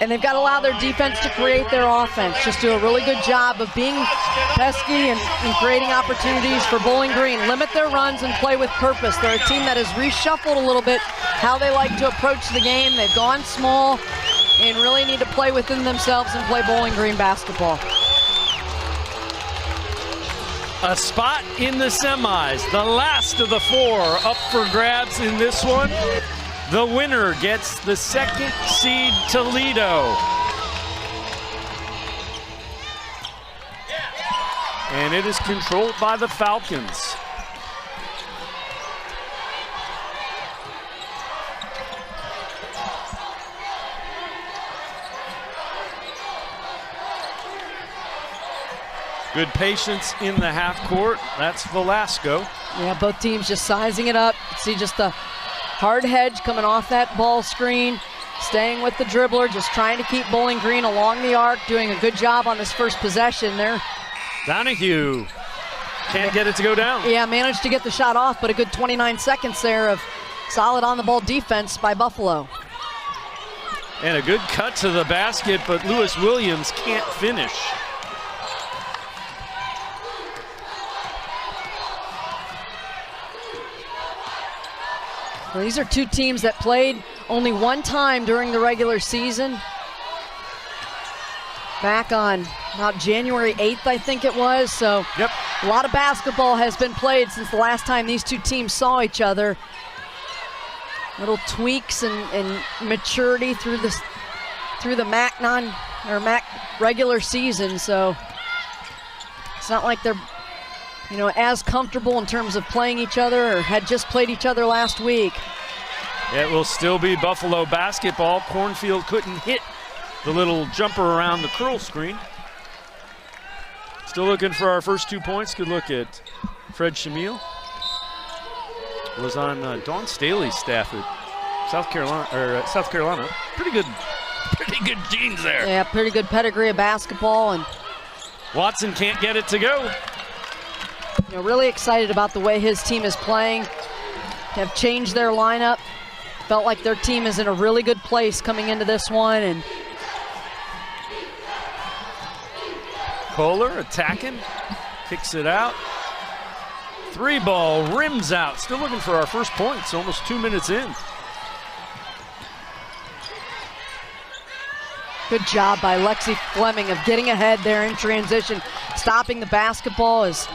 And they've got to allow their defense to create their offense. Just do a really good job of being pesky and creating opportunities for Bowling Green. Limit their runs and play with purpose. They're a team that has reshuffled a little bit how they like to approach the game. They've gone small and really need to play within themselves and play Bowling Green basketball. A spot in the semis, the last of the 4 up for grabs in this one. The winner gets the 2nd seed Toledo. And it is controlled by the Falcons. Good patience in the half court. That's Velasco. Yeah, both teams just sizing it up. See just the hard hedge coming off that ball screen, staying with the dribbler, just trying to keep Bowling Green along the arc, doing a good job on this first possession there. Donahue can't get it to go down. Yeah, managed to get the shot off, but a good 29 seconds there of solid on-the-ball defense by Buffalo. And a good cut to the basket, but Lewis Williams can't finish. Well, these are two teams that played only one time during the regular season. Back on about January 8th, I think it was. So yep. A lot of basketball has been played since the last time these two teams saw each other. Little tweaks and maturity through the MAC regular season. So it's not like they're as comfortable in terms of playing each other or had just played each other last week. It will still be Buffalo basketball. Cornfield couldn't hit the little jumper around the curl screen. Still looking for our first 2 points. Good look at Fred Shamil. Was on Dawn Staley's staff at South Carolina. Pretty good genes there. Yeah, pretty good pedigree of basketball. And Watson can't get it to go. Really excited about the way his team is playing. Have changed their lineup. Felt like their team is in a really good place coming into this one. And Kohler attacking, kicks it out. 3-ball, rims out. Still looking for our first points, almost 2 minutes in. Good job by Lexi Fleming of getting ahead there in transition, stopping the basketball. Is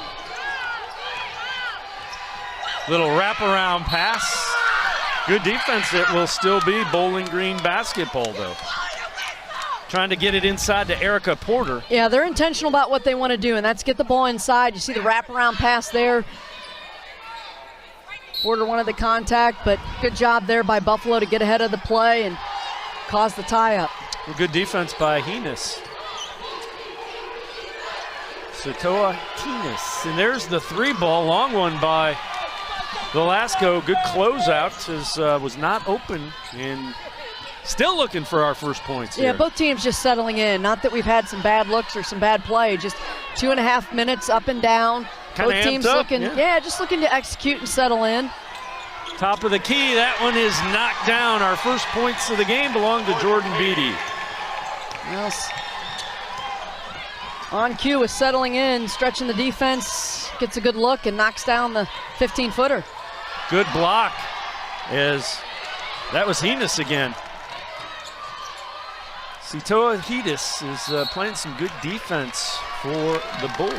little wraparound pass. Good defense. It will still be Bowling Green basketball, though. Trying to get it inside to Erica Porter. Yeah, they're intentional about what they want to do, and that's get the ball inside. You see the wraparound pass there. Porter wanted the contact, but good job there by Buffalo to get ahead of the play and cause the tie-up. Well, good defense by Hines. Satoa Hines. And there's the 3-ball, long one by Velasco. Good closeout, was not open, and still looking for our first points here. Yeah, both teams just settling in. Not that we've had some bad looks or some bad play, just 2.5 minutes up and down. Kinda both teams amped up, looking, just looking to execute and settle in. Top of the key, that one is knocked down. Our first points of the game belong to Jordan Beatty. Yes. On cue is settling in, stretching the defense, gets a good look and knocks down the 15-footer. Good block, as that was Hines again. Sitoa Hines is playing some good defense for the Bulls.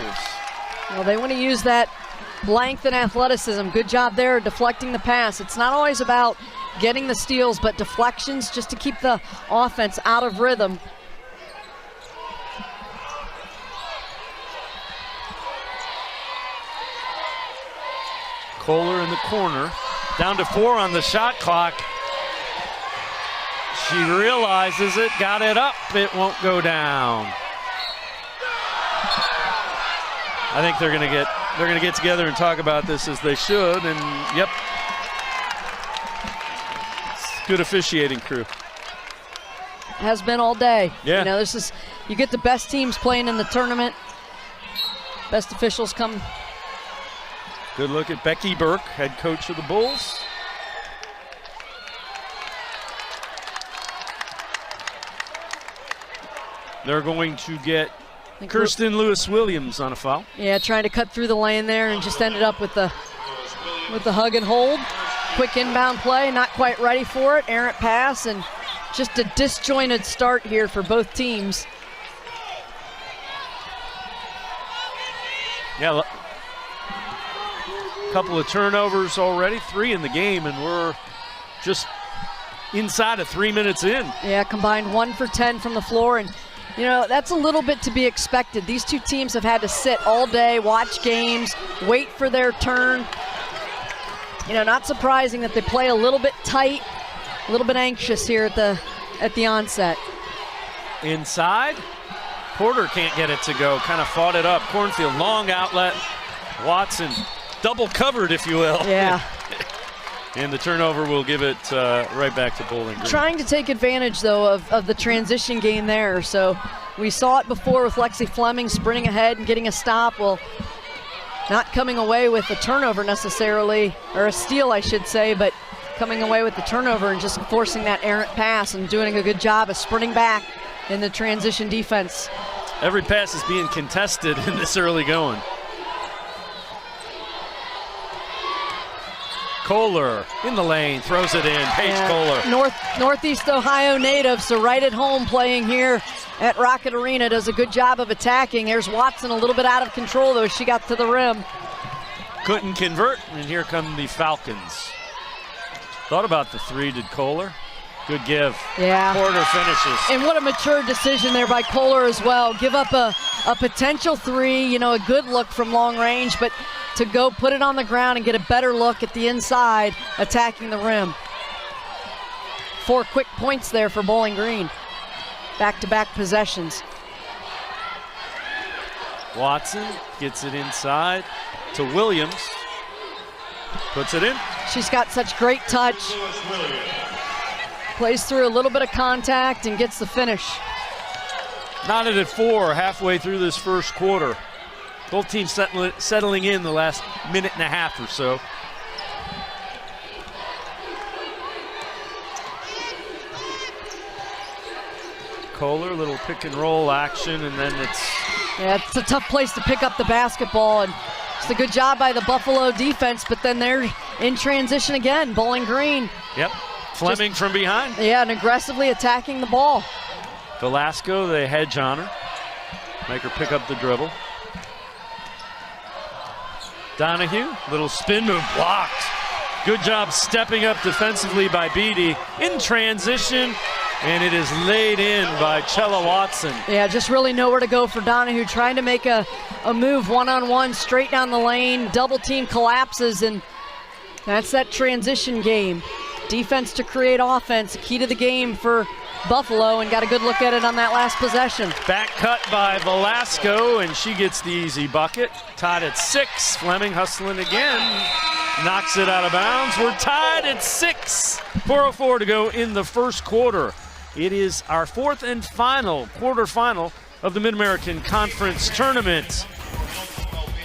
Well, they want to use that length and athleticism. Good job there deflecting the pass. It's not always about getting the steals, but deflections just to keep the offense out of rhythm. Kohler in the corner, down to 4 on the shot clock. She realizes it, got it up, it won't go down. I think they're gonna get together and talk about this, as they should, and yep. Good officiating crew. Has been all day. Yeah. You get the best teams playing in the tournament. Best officials come. Good look at Becky Burke, head coach of the Bulls. They're going to get Kirsten Lewis-Williams on a foul. Yeah, trying to cut through the lane there and just ended up with the hug and hold. Quick inbound play, not quite ready for it. Errant pass and just a disjointed start here for both teams. Yeah, a couple of turnovers already, 3 in the game, and we're just inside of 3 minutes in. Yeah, combined 1 for 10 from the floor, and you know, that's a little bit to be expected. These two teams have had to sit all day, watch games, wait for their turn. You know, not surprising that they play a little bit tight, a little bit anxious here at the onset. Inside, Porter can't get it to go, kind of fought it up. Cornfield, long outlet. Watson, double covered, if you will. Yeah. And the turnover will give it right back to Bowling Green. Trying to take advantage, though, of the transition game there. So we saw it before with Lexi Fleming sprinting ahead and getting a stop. Well, not coming away with a turnover necessarily, or a steal, I should say, but coming away with the turnover and just forcing that errant pass and doing a good job of sprinting back in the transition defense. Every pass is being contested in this early going. Kohler in the lane, throws it in. Paige Kohler. Northeast Ohio native, so right at home playing here at Rocket Arena. Does a good job of attacking. There's Watson a little bit out of control, though. She got to the rim. Couldn't convert, and here come the Falcons. Thought about the 3, did Kohler. Good give. Yeah. Porter finishes. And what a mature decision there by Kohler as well. Give up a potential 3, you know, a good look from long range, but to go put it on the ground and get a better look at the inside, attacking the rim. 4 quick points there for Bowling Green. Back-to-back possessions. Watson gets it inside to Williams. Puts it in. She's got such great touch. Plays through a little bit of contact and gets the finish. Knotted at 4 halfway through this first quarter. Both teams settling in the last minute and a half or so. Kohler, little pick and roll action, and then it's a tough place to pick up the basketball, and it's a good job by the Buffalo defense, but then they're in transition again. Bowling Green. Yep, Fleming from behind. Yeah, and aggressively attacking the ball. Velasco, they hedge on her. Make her pick up the dribble. Donahue, little spin move, blocked. Good job stepping up defensively by Beatty in transition, and it is laid in by Chella Watson. Yeah, just really nowhere to go for Donahue, trying to make a move one-on-one straight down the lane. Double team collapses, and that's that transition game. Defense to create offense, key to the game for Buffalo, and got a good look at it on that last possession. Back cut by Velasco, and she gets the easy bucket. Tied at 6. Fleming hustling again. Knocks it out of bounds. We're tied at 6. 4:04 to go in the first quarter. It is our 4th and final quarterfinal of the Mid-American Conference Tournament.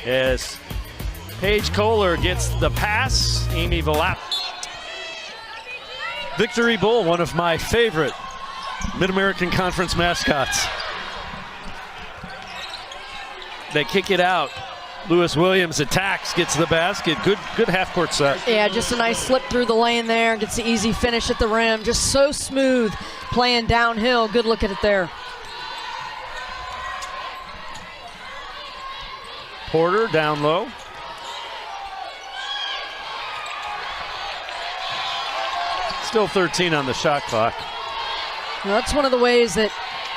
As Paige Kohler gets the pass, Amy Velap. Victory Bull, one of my favorite Mid-American Conference mascots. They kick it out. Lewis-Williams attacks, gets the basket. Good half-court set. Yeah, just a nice slip through the lane there. Gets the easy finish at the rim. Just so smooth playing downhill. Good look at it there. Porter down low. Still 13 on the shot clock. Now, that's one of the ways that,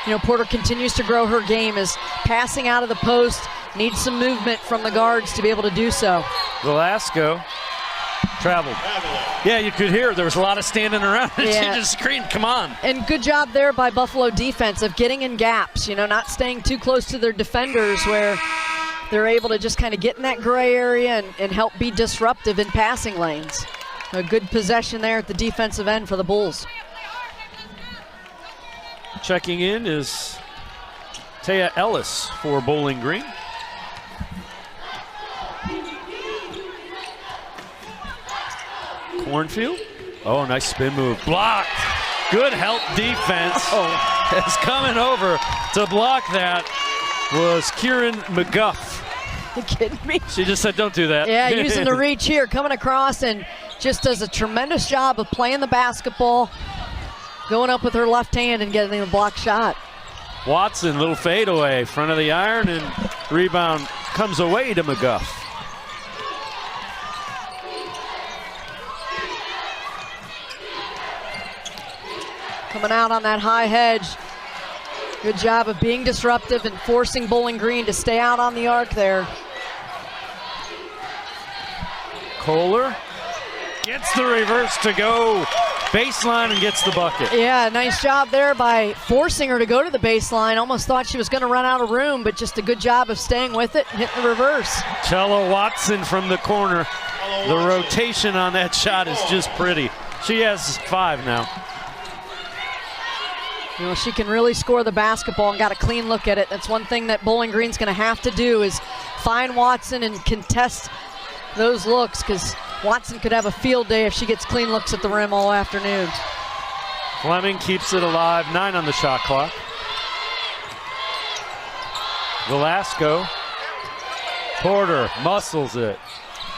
you know, Porter continues to grow her game, is passing out of the post. Needs some movement from the guards to be able to do so. Velasco traveled. Yeah, you could hear there was a lot of standing around. And yeah. She just screamed, come on. And good job there by Buffalo defense of getting in gaps, you know, not staying too close to their defenders, where they're able to just kind of get in that gray area and help be disruptive in passing lanes. A good possession there at the defensive end for the Bulls. Checking in is Taya Ellis for Bowling Green. Cornfield. Oh, nice spin move. Blocked. Good help defense. Is coming over to block that was Kieran McGuff. You kidding me? She just said, don't do that. Yeah, using the reach here, coming across and just does a tremendous job of playing the basketball, going up with her left hand and getting a block shot. Watson, little fadeaway, front of the iron, and rebound comes away to McGuff. Coming out on that high hedge. Good job of being disruptive and forcing Bowling Green to stay out on the arc there. Kohler gets the reverse to go baseline and gets the bucket. Yeah, nice job there by forcing her to go to the baseline. Almost thought she was going to run out of room, but just a good job of staying with it and hitting the reverse. Chella Watson from the corner. The rotation on that shot is just pretty. She has 5 now. You know, she can really score the basketball and got a clean look at it. That's one thing that Bowling Green's going to have to do is find Watson and contest those looks, because Watson could have a field day if she gets clean looks at the rim all afternoon. Fleming keeps it alive, 9 on the shot clock. Velasco, Porter muscles it.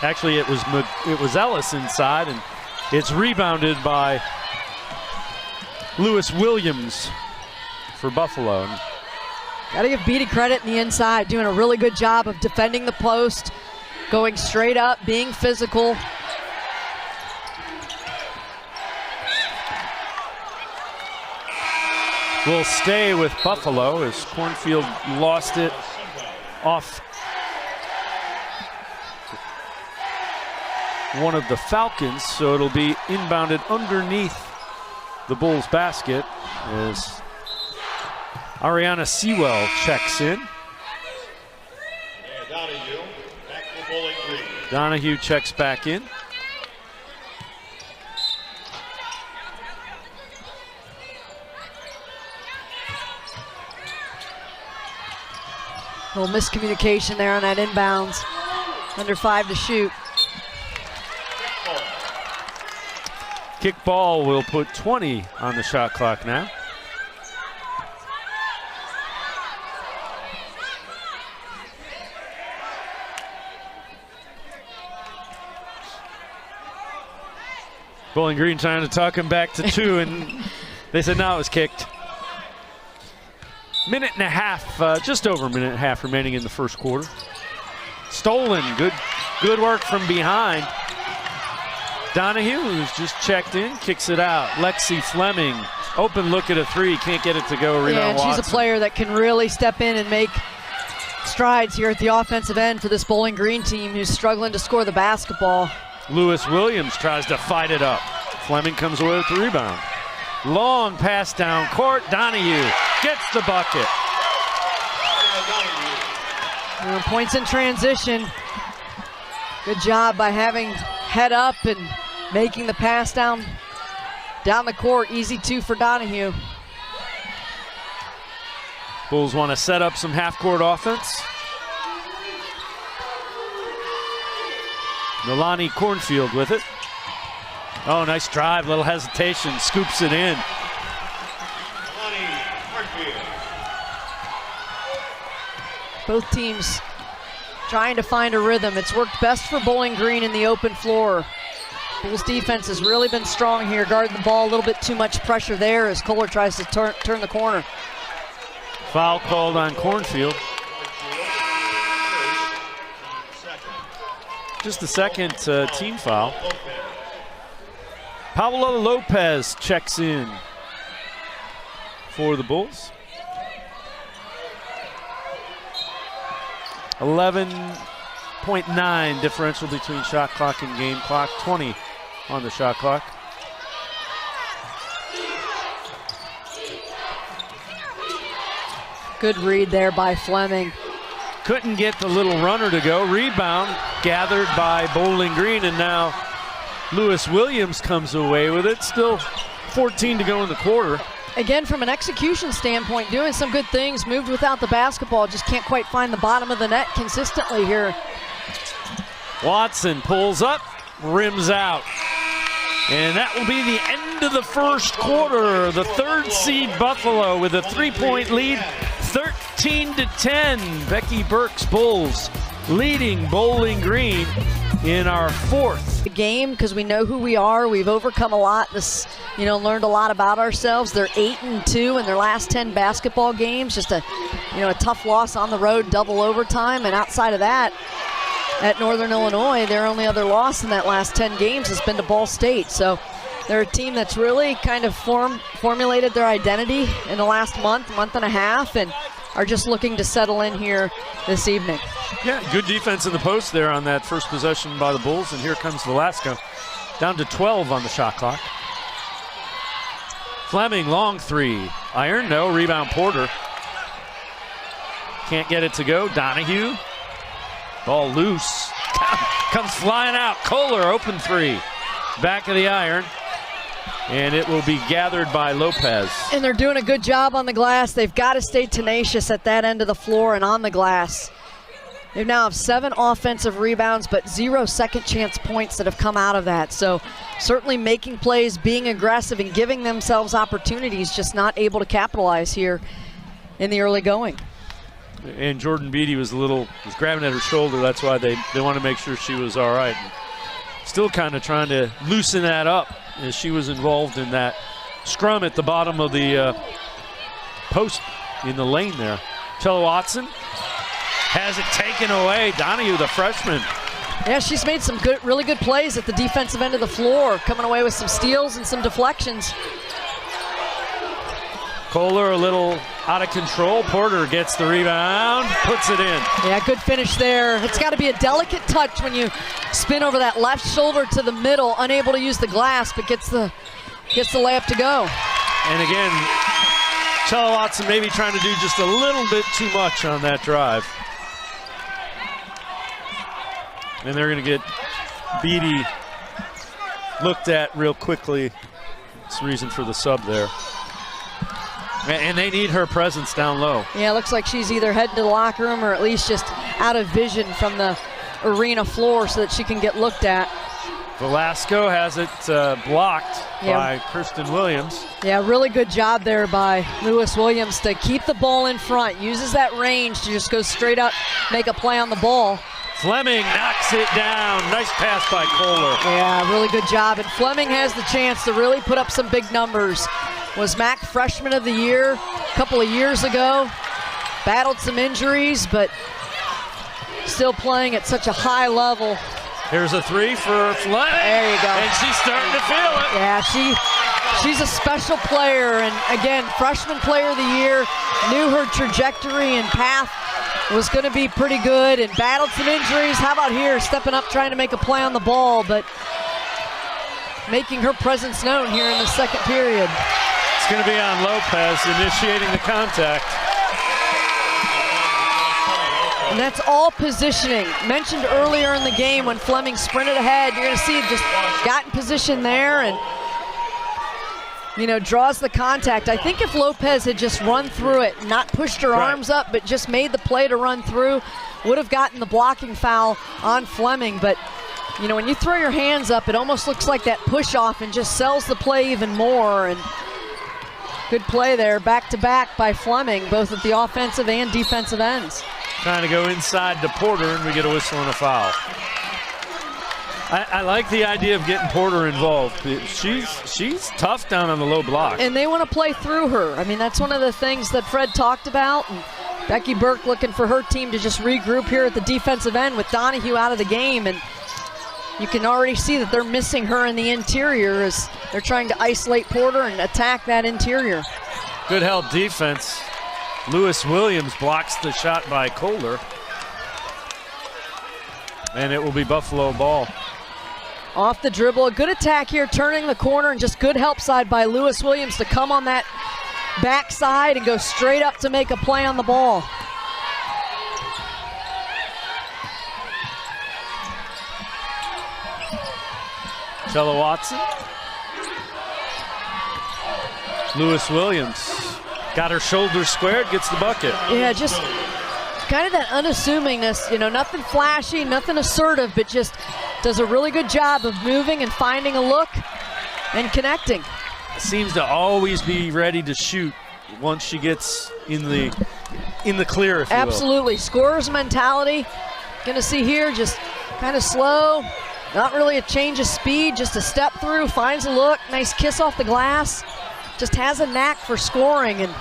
Actually, it was Ellis inside, and it's rebounded by Lewis Williams for Buffalo. Got to give Beatty credit in the inside, doing a really good job of defending the post, going straight up, being physical. Will stay with Buffalo as Cornfield lost it off one of the Falcons, so it'll be inbounded underneath the Bulls basket as Ariana Sewell checks in. Donahue checks back in. A little miscommunication there on that inbounds. Under 5 to shoot. Kick ball will put 20 on the shot clock now. Bowling Green trying to talk him back to 2, and they said no, it was kicked. Minute and a half, just over a minute and a half remaining in the first quarter. Stolen, good work from behind. Donahue, who's just checked in, kicks it out. Lexi Fleming, open look at a 3, can't get it to go. Rebound Yeah, and Watson. she's a player that can really step in and make strides here at the offensive end for this Bowling Green team who's struggling to score the basketball. Lewis Williams tries to fight it up. Fleming comes away with the rebound. Long pass down court. Donahue gets the bucket. Points in transition. Good job by having head up and making the pass down the court. Easy 2 for Donahue. Bulls want to set up some half-court offense. Milani Cornfield with it. Oh, nice drive, little hesitation, scoops it in. Both teams trying to find a rhythm. It's worked best for Bowling Green in the open floor. Bulls defense has really been strong here, guarding the ball, a little bit too much pressure there as Kohler tries to turn the corner. Foul called on Cornfield. Just the second team foul. Paola Lopez checks in for the Bulls. 11.9 differential between shot clock and game clock. 20 on the shot clock. Good read there by Fleming. Couldn't get the little runner to go. Rebound gathered by Bowling Green, and now Lewis Williams comes away with it. Still 14 to go in the quarter. Again, from an execution standpoint, doing some good things, moved without the basketball, just can't quite find the bottom of the net consistently here. Watson pulls up, rims out. And that will be the end of the first quarter. The third seed Buffalo with a 3-point lead, 13-10. Becky Burke's Bulls leading Bowling Green in our fourth game, because we know who we are. We've overcome a lot. Learned a lot about ourselves. They're 8-2 in their last 10 basketball games. Just a tough loss on the road, double overtime. And outside of that, at Northern Illinois, their only other loss in that last 10 games has been to Ball State. So they're a team that's really kind of formulated their identity in the last month and a half, and are just looking to settle in here this evening. Yeah, good defense in the post there on that first possession by the Bulls, and here comes Velasco. Down to 12 on the shot clock. Fleming, long three. Iron, no. Rebound, Porter. Can't get it to go. Donahue. Ball loose. Comes flying out. Kohler, open three. Back of the iron. And it will be gathered by Lopez. And they're doing a good job on the glass. They've got to stay tenacious at that end of the floor and on the glass. They now have 7 offensive rebounds, but 0 second chance points that have come out of that. So certainly making plays, being aggressive, and giving themselves opportunities, just not able to capitalize here in the early going. And Jordan Beatty was grabbing at her shoulder. That's why they want to make sure she was all right. Still kind of trying to loosen that up as she was involved in that scrum at the bottom of the post in the lane there. Chella Watson has it taken away. Donahue, the freshman. Yeah, she's made some really good plays at the defensive end of the floor, coming away with some steals and some deflections. Kohler a little out of control. Porter gets the rebound, puts it in. Yeah, good finish there. It's got to be a delicate touch when you spin over that left shoulder to the middle, unable to use the glass, but gets the layup to go. And again, Chella Watson maybe trying to do just a little bit too much on that drive. And they're going to get Beatty looked at real quickly. That's the reason for the sub there. And they need her presence down low. Yeah, it looks like she's either heading to the locker room or at least just out of vision from the arena floor so that she can get looked at. Velasco has it blocked by Kirsten Williams. Yeah, really good job there by Lewis Williams to keep the ball in front. Uses that range to just go straight up, make a play on the ball. Fleming knocks it down. Nice pass by Kohler. Yeah, really good job. And Fleming has the chance to really put up some big numbers. Was MAC Freshman of the Year a couple of years ago. Battled some injuries, but still playing at such a high level. Here's a three for Fleming. There you go. And she's starting to feel it. Yeah, she's a special player. And again, Freshman Player of the Year. Knew her trajectory and path was going to be pretty good and battled some injuries. How about here, stepping up, trying to make a play on the ball, but making her presence known here in the second period. It's going to be on Lopez initiating the contact. And that's all positioning. Mentioned earlier in the game when Fleming sprinted ahead, you're going to see just got in position there and draws the contact. I think if Lopez had just run through it, not pushed her arms up, but just made the play to run through, would have gotten the blocking foul on Fleming. But, when you throw your hands up, it almost looks like that push off and just sells the play even more. And good play there, back to back by Fleming, both at the offensive and defensive ends. Trying to go inside to Porter, and we get a whistle and a foul. I like the idea of getting Porter involved. She's tough down on the low block. And they want to play through her. I mean, that's one of the things that Fred talked about. And Becky Burke looking for her team to just regroup here at the defensive end with Donahue out of the game. And you can already see that they're missing her in the interior as they're trying to isolate Porter and attack that interior. Good help defense. Lewis Williams blocks the shot by Kohler. And it will be Buffalo ball. Off the dribble, a good attack here, turning the corner, and just good help side by Lewis Williams to come on that backside and go straight up to make a play on the ball. Chella Watson. Lewis Williams got her shoulders squared, gets the bucket. Yeah, just kind of that unassuming-ness, nothing flashy, nothing assertive, but just does a really good job of moving and finding a look and connecting. Seems to always be ready to shoot once she gets in the clear, if you will. Absolutely, scorer's mentality. Gonna see here, just kind of slow, not really a change of speed, just a step through, finds a look, nice kiss off the glass. Just has a knack for scoring and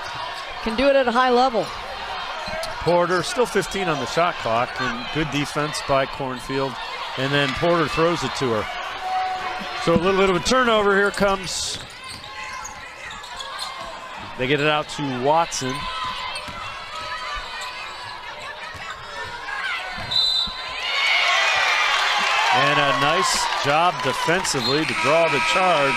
can do it at a high level. Porter, still 15 on the shot clock, and good defense by Cornfield. And then Porter throws it to her. So a little bit of a turnover. Here comes. They get it out to Watson. And a nice job defensively to draw the charge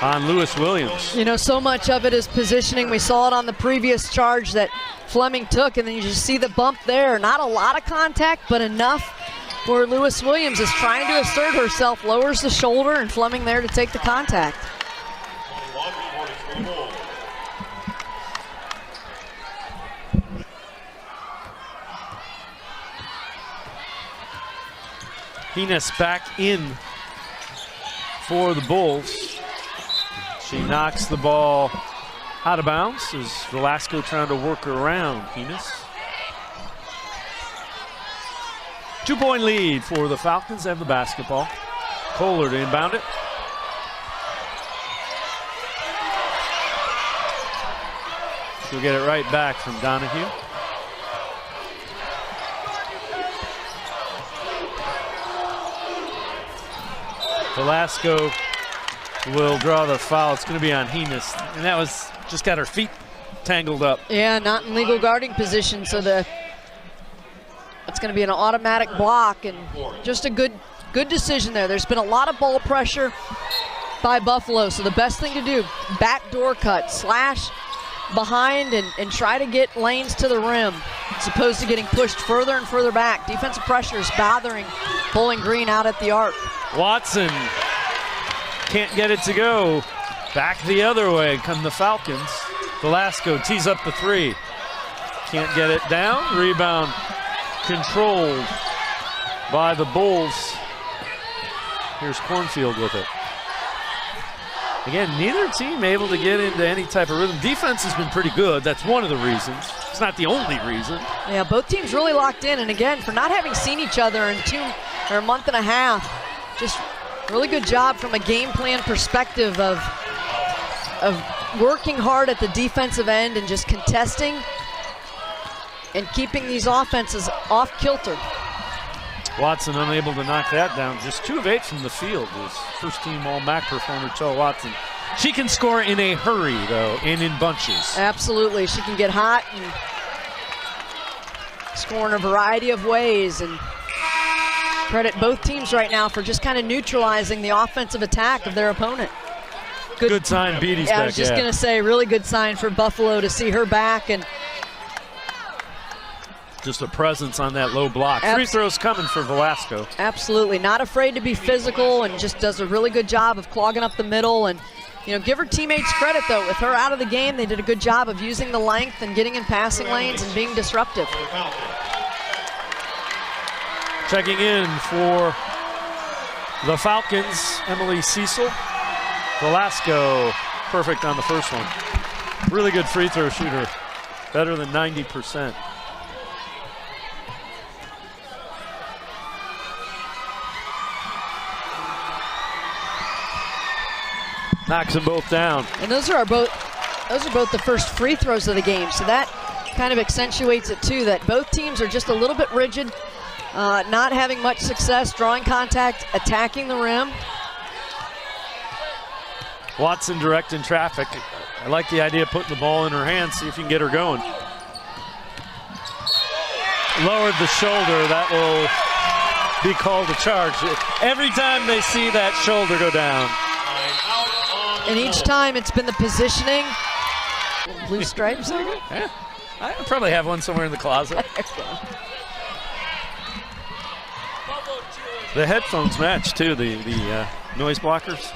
on Lewis Williams. You know, so much of it is positioning. We saw it on the previous charge that Fleming took, and then you just see the bump there. Not a lot of contact, but enough where Lewis Williams is trying to assert herself, lowers the shoulder, and Fleming there to take the contact. Hines back in for the Bulls. She knocks the ball out of bounds as Velasco trying to work around Hines. 2-point lead for the Falcons. They have the basketball. Kohler to inbound it. She'll get it right back from Donahue. Velasco will draw the foul. It's going to be on Hines, and that was just got her feet tangled up. Yeah, not in legal guarding position, so it's going to be an automatic block, and just a good decision there. There's been a lot of ball pressure by Buffalo, so the best thing to do, backdoor cut, slash behind and try to get lanes to the rim as opposed to getting pushed further and further back. Defensive pressure is bothering Bowling Green out at the arc. Watson can't get it to go. Back the other way come the Falcons. Velasco tees up the three. Can't get it down. Rebound controlled by the Bulls. Here's Cornfield with it. Again, neither team able to get into any type of rhythm. Defense has been pretty good. That's one of the reasons. It's not the only reason. Yeah, both teams really locked in. And again, for not having seen each other in a month and a half, just really good job from a game plan perspective of working hard at the defensive end and just contesting and keeping these offenses off kilter. Watson unable to knock that down. Just 2 of 8 from the field is first team All-MAC performer Chell Watson. She can score in a hurry, though, and in bunches. Absolutely. She can get hot and score in a variety of ways. And credit both teams right now for just kind of neutralizing the offensive attack of their opponent. Good sign, Beatty's back. I was just going to say, really good sign for Buffalo to see her back. And just a presence on that low block. Free throws coming for Velasco. Absolutely. Not afraid to be physical and just does a really good job of clogging up the middle. And, you know, give her teammates credit, though. With her out of the game, they did a good job of using the length and getting in passing lanes and being disruptive. Checking in for the Falcons, Emily Cecil. Velasco, perfect on the first one. Really good free throw shooter. Better than 90%. Knocks them both down. And those are both the first free throws of the game. So that kind of accentuates it too, that both teams are just a little bit rigid, not having much success drawing contact, attacking the rim. Watson direct in traffic. I like the idea of putting the ball in her hands, see if you can get her going. Lowered the shoulder, that will be called a charge. Every time they see that shoulder go down. And each time it's been the positioning. Blue stripes there? Yeah, I probably have one somewhere in the closet. The headphones match too, the noise blockers.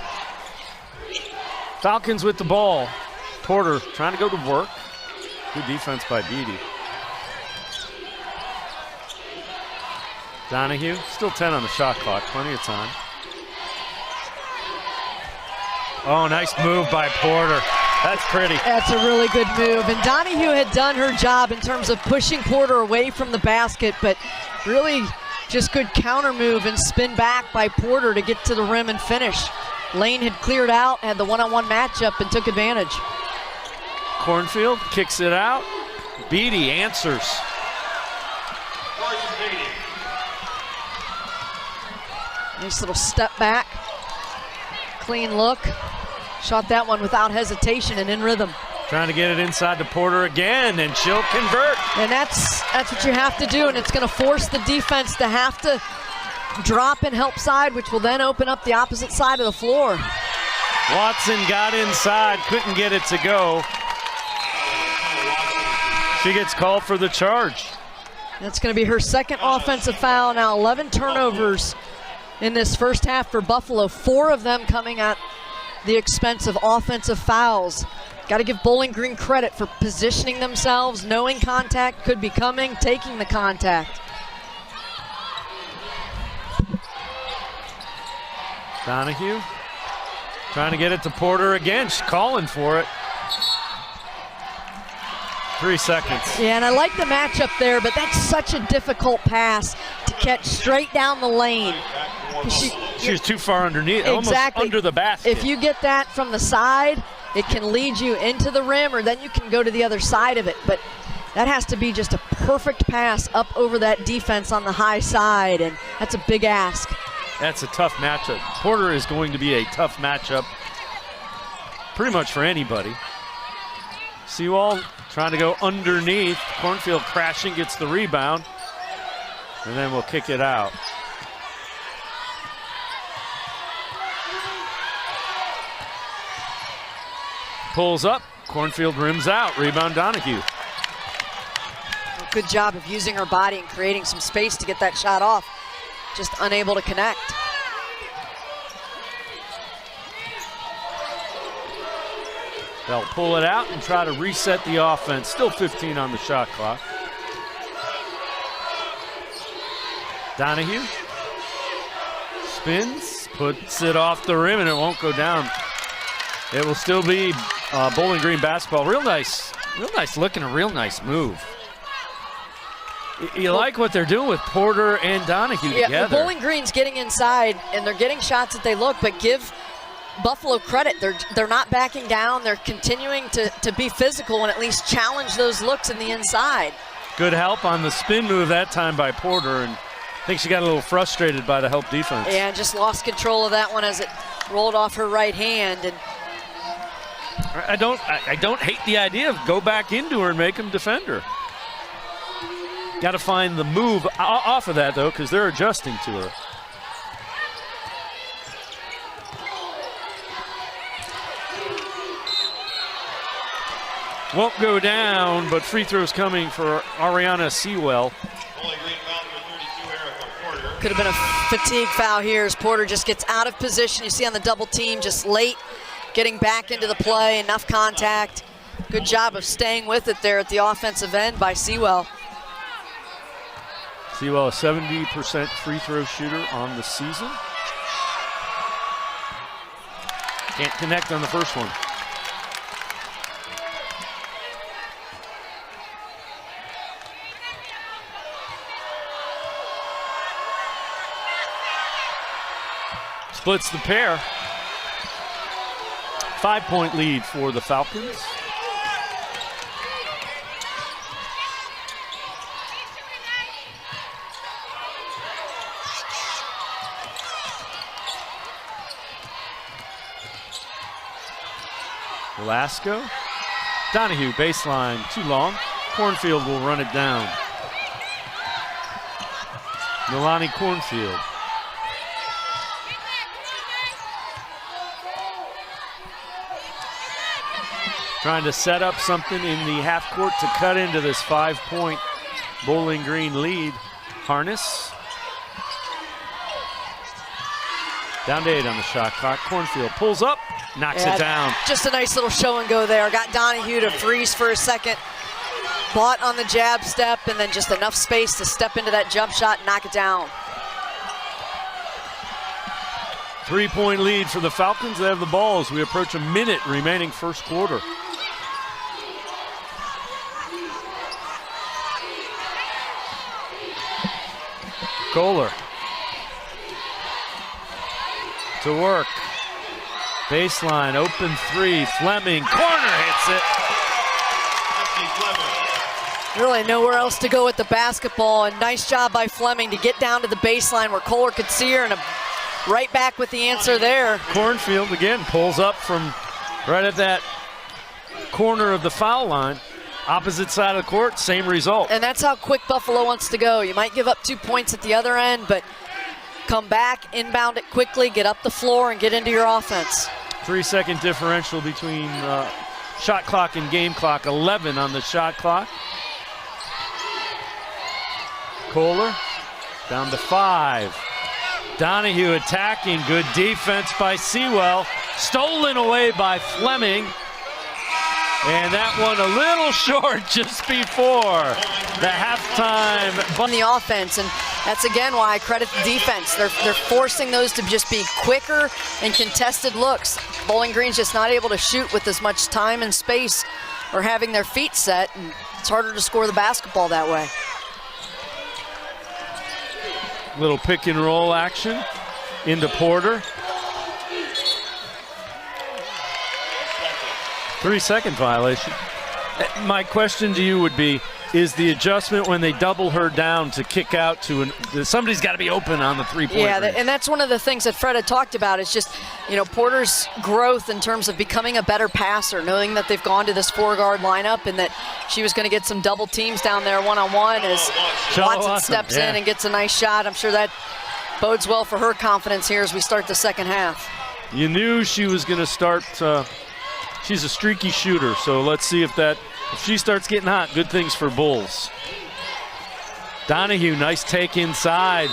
Falcons with the ball. Porter trying to go to work. Good defense by Beatty. Donahue, still 10 on the shot clock, plenty of time. Oh, nice move by Porter. That's pretty. That's a really good move. And Donahue had done her job in terms of pushing Porter away from the basket, but really just good counter move and spin back by Porter to get to the rim and finish. Lane had cleared out, had the one-on-one matchup, and took advantage. Cornfield kicks it out. Beatty answers. Nice little step back. Clean look. Shot that one without hesitation and in rhythm. Trying to get it inside to Porter again, and she'll convert. And that's what you have to do, and it's going to force the defense to have to drop and help side, which will then open up the opposite side of the floor. Watson got inside, couldn't get it to go. She gets called for the charge. That's going to be her second offensive foul. Now 11 turnovers in this first half for Buffalo, 4 of them coming at the expense of offensive fouls. Got to give Bowling Green credit for positioning themselves, knowing contact could be coming, taking the contact. Donahue trying to get it to Porter again. She's calling for it. 3 seconds. Yeah, and I like the matchup there, but that's such a difficult pass to catch straight down the lane. She was too far underneath, exactly. Almost under the basket. If you get that from the side, it can lead you into the rim, or then you can go to the other side of it. But that has to be just a perfect pass up over that defense on the high side, and that's a big ask. That's a tough matchup. Porter is going to be a tough matchup pretty much for anybody. Sewell trying to go underneath. Cornfield crashing, gets the rebound, and then we'll kick it out. Pulls up, Cornfield rims out, rebound Donahue. Good job of using her body and creating some space to get that shot off. Just unable to connect. They'll pull it out and try to reset the offense. Still 15 on the shot clock. Donahue spins, puts it off the rim, and it won't go down. It will still be Bowling Green basketball. Real nice looking, a real nice move. You like what they're doing with Porter and Donahue together. Bowling Green's getting inside, and they're getting shots that they look, but give Buffalo credit. They're not backing down. They're continuing to be physical and at least challenge those looks in the inside. Good help on the spin move that time by Porter, and I think she got a little frustrated by the help defense. Yeah, and just lost control of that one as it rolled off her right hand. And I don't hate the idea of go back into her and make them defend her. Got to find the move off of that, though, because they're adjusting to her. Won't go down, but free throws coming for Ariana Sewell. Could have been a fatigue foul here as Porter just gets out of position. You see on the double team, just late, getting back into the play, enough contact. Good job of staying with it there at the offensive end by Sewell. Sewell, a 70% free throw shooter on the season. Can't connect on the first one. Splits the pair. 5-point lead for the Falcons. Velasco. Donahue, baseline, too long. Cornfield will run it down. Milani Cornfield. Trying to set up something in the half court to cut into this 5-point Bowling Green lead. Harness. Down to 8 on the shot clock. Cornfield pulls up, knocks it down. Just a nice little show and go there. Got Donahue to freeze for a second. Bought on the jab step, and then just enough space to step into that jump shot and knock it down. 3-point lead for the Falcons. They have the ball as we approach a minute remaining first quarter. Kohler to work. Baseline, open three. Fleming, corner, hits it. Really nowhere else to go with the basketball, and nice job by Fleming to get down to the baseline where Kohler could see her, and right back with the answer there. Cornfield again pulls up from right at that corner of the foul line. Opposite side of the court, same result. And that's how quick Buffalo wants to go. You might give up 2 points at the other end, but come back, inbound it quickly, get up the floor, and get into your offense. 3-second differential between shot clock and game clock, 11 on the shot clock. Kohler down to 5. Donahue attacking, good defense by Sewell. Stolen away by Fleming. And that one a little short just before the halftime. On the offense, and that's again why I credit the defense. They're forcing those to just be quicker and contested looks. Bowling Green's just not able to shoot with as much time and space or having their feet set, and it's harder to score the basketball that way. Little pick and roll action into Porter. 3-second violation. My question to you would be, is the adjustment when they double her down to kick out to somebody's got to be open on the three-point range. And that's one of the things that Fred had talked about. It's just, Porter's growth in terms of becoming a better passer, knowing that they've gone to this 4-guard lineup and that she was going to get some double teams down there one-on-one as Watson steps in and gets a nice shot. I'm sure that bodes well for her confidence here as we start the second half. You knew she was going to start. She's a streaky shooter, so let's see if she starts getting hot, good things for Bulls. Donahue, nice take inside,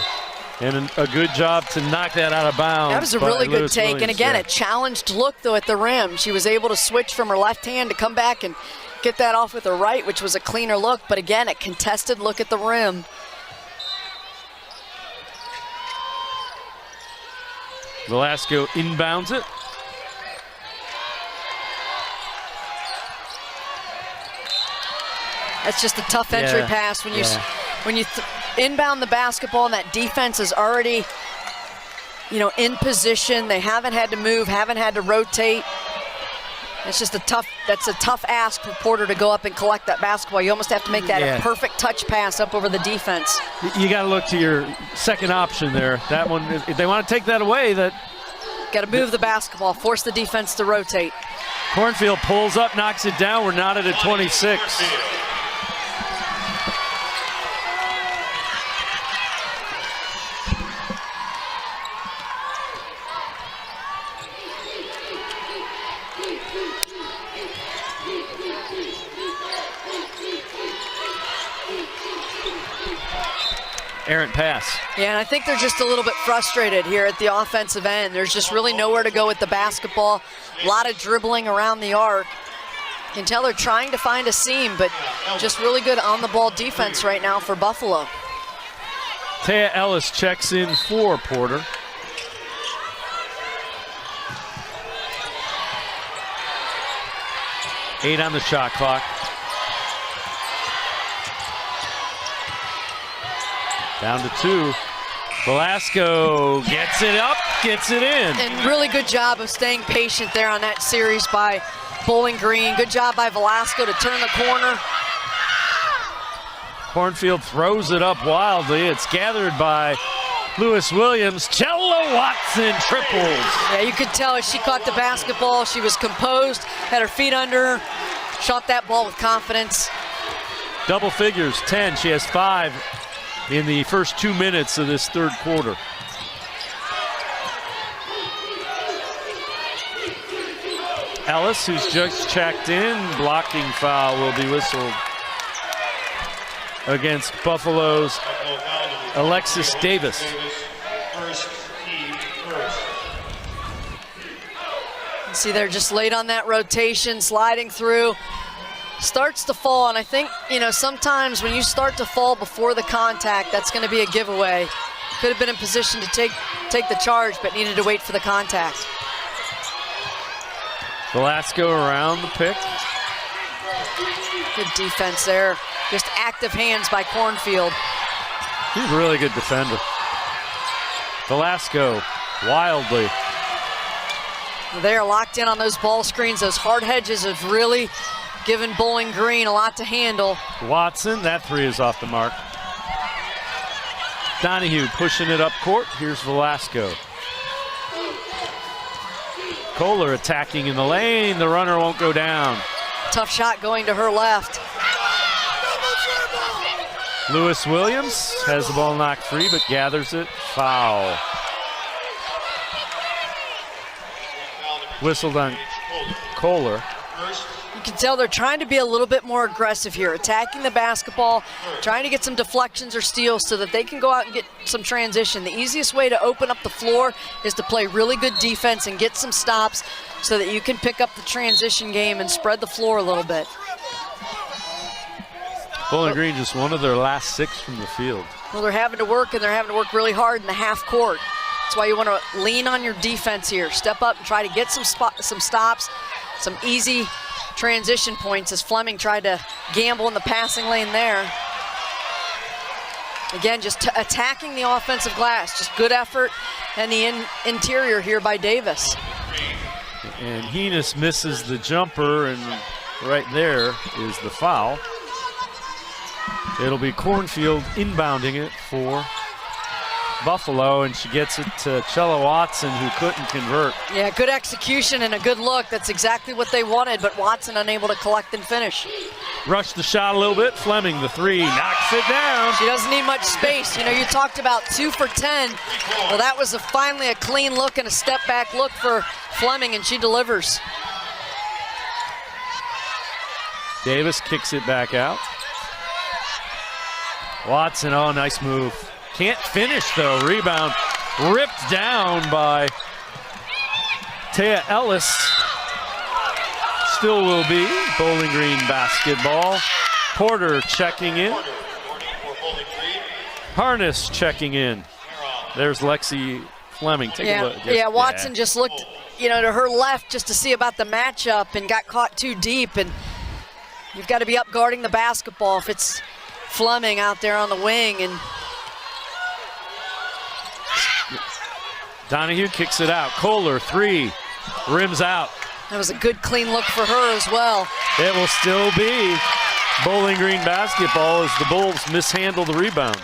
and a good job to knock that out of bounds. That was a really good take, and again, a challenged look, though, at the rim. She was able to switch from her left hand to come back and get that off with her right, which was a cleaner look, but again, a contested look at the rim. Velasco inbounds it. That's just a tough entry pass when you inbound the basketball and that defense is already, in position. They haven't had to move, haven't had to rotate. It's just a tough ask for Porter to go up and collect that basketball. You almost have to make that a perfect touch pass up over the defense. You got to look to your second option there. That one, if they want to take that away, got to move the basketball, force the defense to rotate. Cornfield pulls up, knocks it down. We're knotted at 26. Errant pass. Yeah, and I think they're just a little bit frustrated here at the offensive end. There's just really nowhere to go with the basketball. A lot of dribbling around the arc. You can tell they're trying to find a seam, but just really good on-the-ball defense right now for Buffalo. Taya Ellis checks in for Porter. Eight on the shot clock. Down to 2. Velasco gets it up, gets it in. And really good job of staying patient there on that series by Bowling Green. Good job by Velasco to turn the corner. Cornfield throws it up wildly. It's gathered by Lewis Williams. Chella Watson triples. Yeah, you could tell as she caught the basketball, she was composed, had her feet under her, shot that ball with confidence. Double figures, 10. She has 5 in the first 2 minutes of this third quarter. Ellis, who's just checked in, blocking foul will be whistled against Buffalo's Alexis Davis. See, they're just late on that rotation, sliding through. Starts to fall, and I think, sometimes when you start to fall before the contact, that's going to be a giveaway. Could have been in position to take the charge, but needed to wait for the contact. Velasco around the pick. Good defense there. Just active hands by Cornfield. He's a really good defender. Velasco, wildly. They are locked in on those ball screens. Those hard hedges have really given Bowling Green a lot to handle. Watson, that three is off the mark. Donahue pushing it up court. Here's Velasco. Kohler attacking in the lane. The runner won't go down. Tough shot going to her left. Lewis Williams has the ball knocked free, but gathers it. Foul. Whistled on Kohler. You can tell they're trying to be a little bit more aggressive here, attacking the basketball, trying to get some deflections or steals so that they can go out and get some transition. The easiest way to open up the floor is to play really good defense and get some stops so that you can pick up the transition game and spread the floor a little bit. Bowling Green just one of their last 6 from the field. Well, they're having to work, and they're having to work really hard in the half court. That's why you want to lean on your defense here. Step up and try to get some stops, some easy transition points as Fleming tried to gamble in the passing lane there. Again, just attacking the offensive glass. Just good effort and the interior here by Davis. And Heenis misses the jumper, and right there is the foul. It'll be Cornfield inbounding it for Buffalo, and she gets it to Chella Watson, who couldn't convert. Yeah, good execution and a good look. That's exactly what they wanted, but Watson unable to collect and finish. Rushed the shot a little bit. Fleming, the three, knocks it down. She doesn't need much space. You know, you talked about 2 for 10. Well, that was finally a clean look and a step back look for Fleming, and she delivers. Davis kicks it back out. Watson, oh, nice move. Can't finish though, rebound ripped down by Taya Ellis. Still will be Bowling Green basketball. Porter checking in. Harness checking in. There's Lexi Fleming. Take a look. Watson just looked, you know, to her left just to see about the matchup and got caught too deep. And you've got to be up guarding the basketball if it's Fleming out there on the wing. And Donahue kicks it out. Kohler, three, rims out. That was a good clean look for her as well. It will still be Bowling Green basketball as the Bulls mishandle the rebound.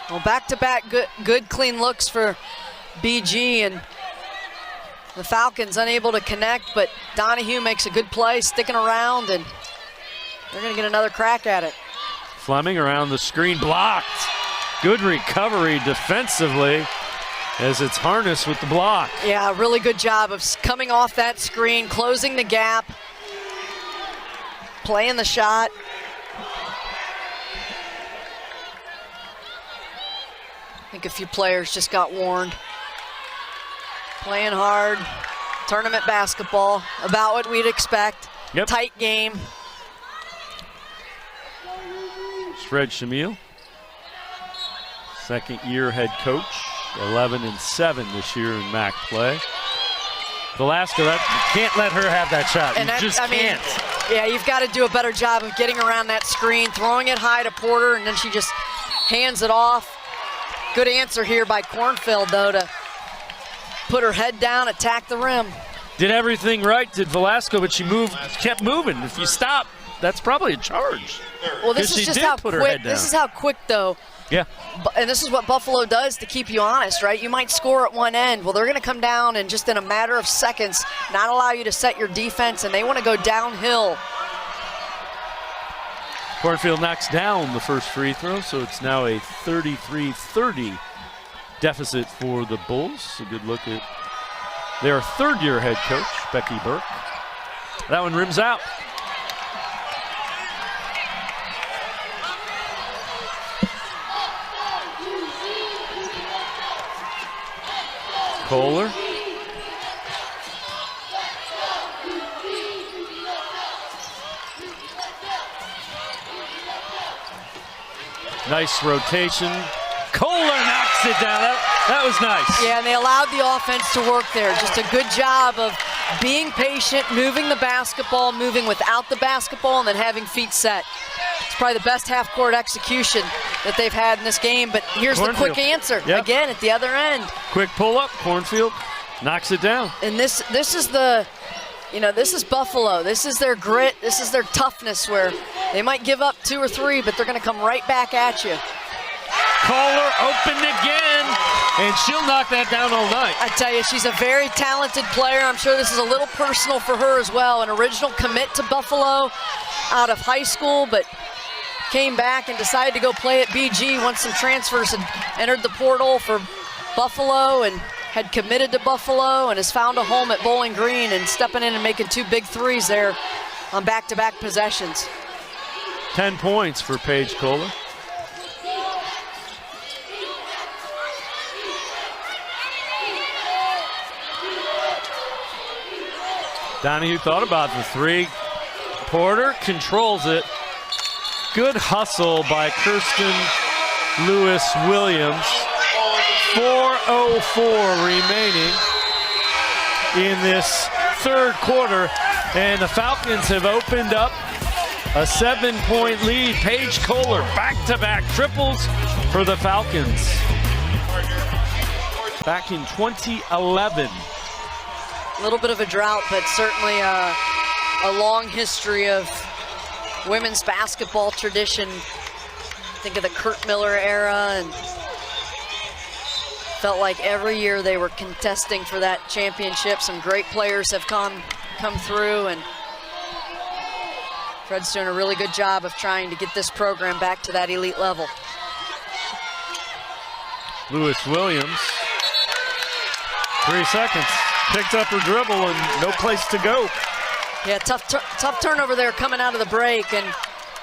Well, back-to-back good clean looks for BG, and the Falcons unable to connect, but Donahue makes a good play, sticking around, and they're going to get another crack at it. Fleming around the screen, blocked. Good recovery defensively as it's Harness with the block. Yeah, really good job of coming off that screen, closing the gap, playing the shot. I think a few players just got warned. Playing hard, tournament basketball, about what we'd expect. Yep. Tight game. Fred Shamil, second-year head coach, 11-7 this year in MAC play. Velasco, can't let her have that shot. And you just can't. Yeah, you've got to do a better job of getting around that screen, throwing it high to Porter, and then she just hands it off. Good answer here by Cornfield, though, to put her head down, attack the rim. Did everything right, did Velasco, but she kept moving. If you stop, that's probably a charge. Well, this is just how quick. This is how quick, though. Yeah. And this is what Buffalo does to keep you honest, right? You might score at one end. Well, they're going to come down and just in a matter of seconds not allow you to set your defense, and they want to go downhill. Cornfield knocks down the first free throw, so it's now a 33-30 deficit for the Bulls. A good look at their third-year head coach, Becky Burke. That one rims out. Kohler. Nice rotation. Kohler knocks knocks it down. That was nice. Yeah, and they allowed the offense to work there. Just a good job of being patient, moving the basketball, moving without the basketball, and then having feet set. It's probably the best half-court execution that they've had in this game, but here's the quick answer. Yep. Again, at the other end. Quick pull-up, Cornfield knocks it down. And this is the, this is Buffalo. This is their grit. This is their toughness, where they might give up 2 or 3, but they're going to come right back at you. Kohler opened again, and she'll knock that down all night. I tell you, she's a very talented player. I'm sure this is a little personal for her as well. An original commit to Buffalo out of high school, but came back and decided to go play at BG once some transfers had entered the portal for Buffalo, and had committed to Buffalo and has found a home at Bowling Green and stepping in and making 2 big threes there on back-to-back possessions. 10 points for Paige Kohler. Donahue thought about the 3. Porter controls it. Good hustle by Kirsten Lewis-Williams. 4:04 remaining in this third quarter, and the Falcons have opened up a 7-point lead. Paige Kohler, back-to-back triples for the Falcons. Back in 2011. A little bit of a drought, but certainly a long history of women's basketball tradition. Think of the Kurt Miller era, and felt like every year they were contesting for that championship. Some great players have come through, and Fred's doing a really good job of trying to get this program back to that elite level. Lewis-Williams, 3 seconds. Picked up her dribble and no place to go. Yeah, tough turnover there coming out of the break, and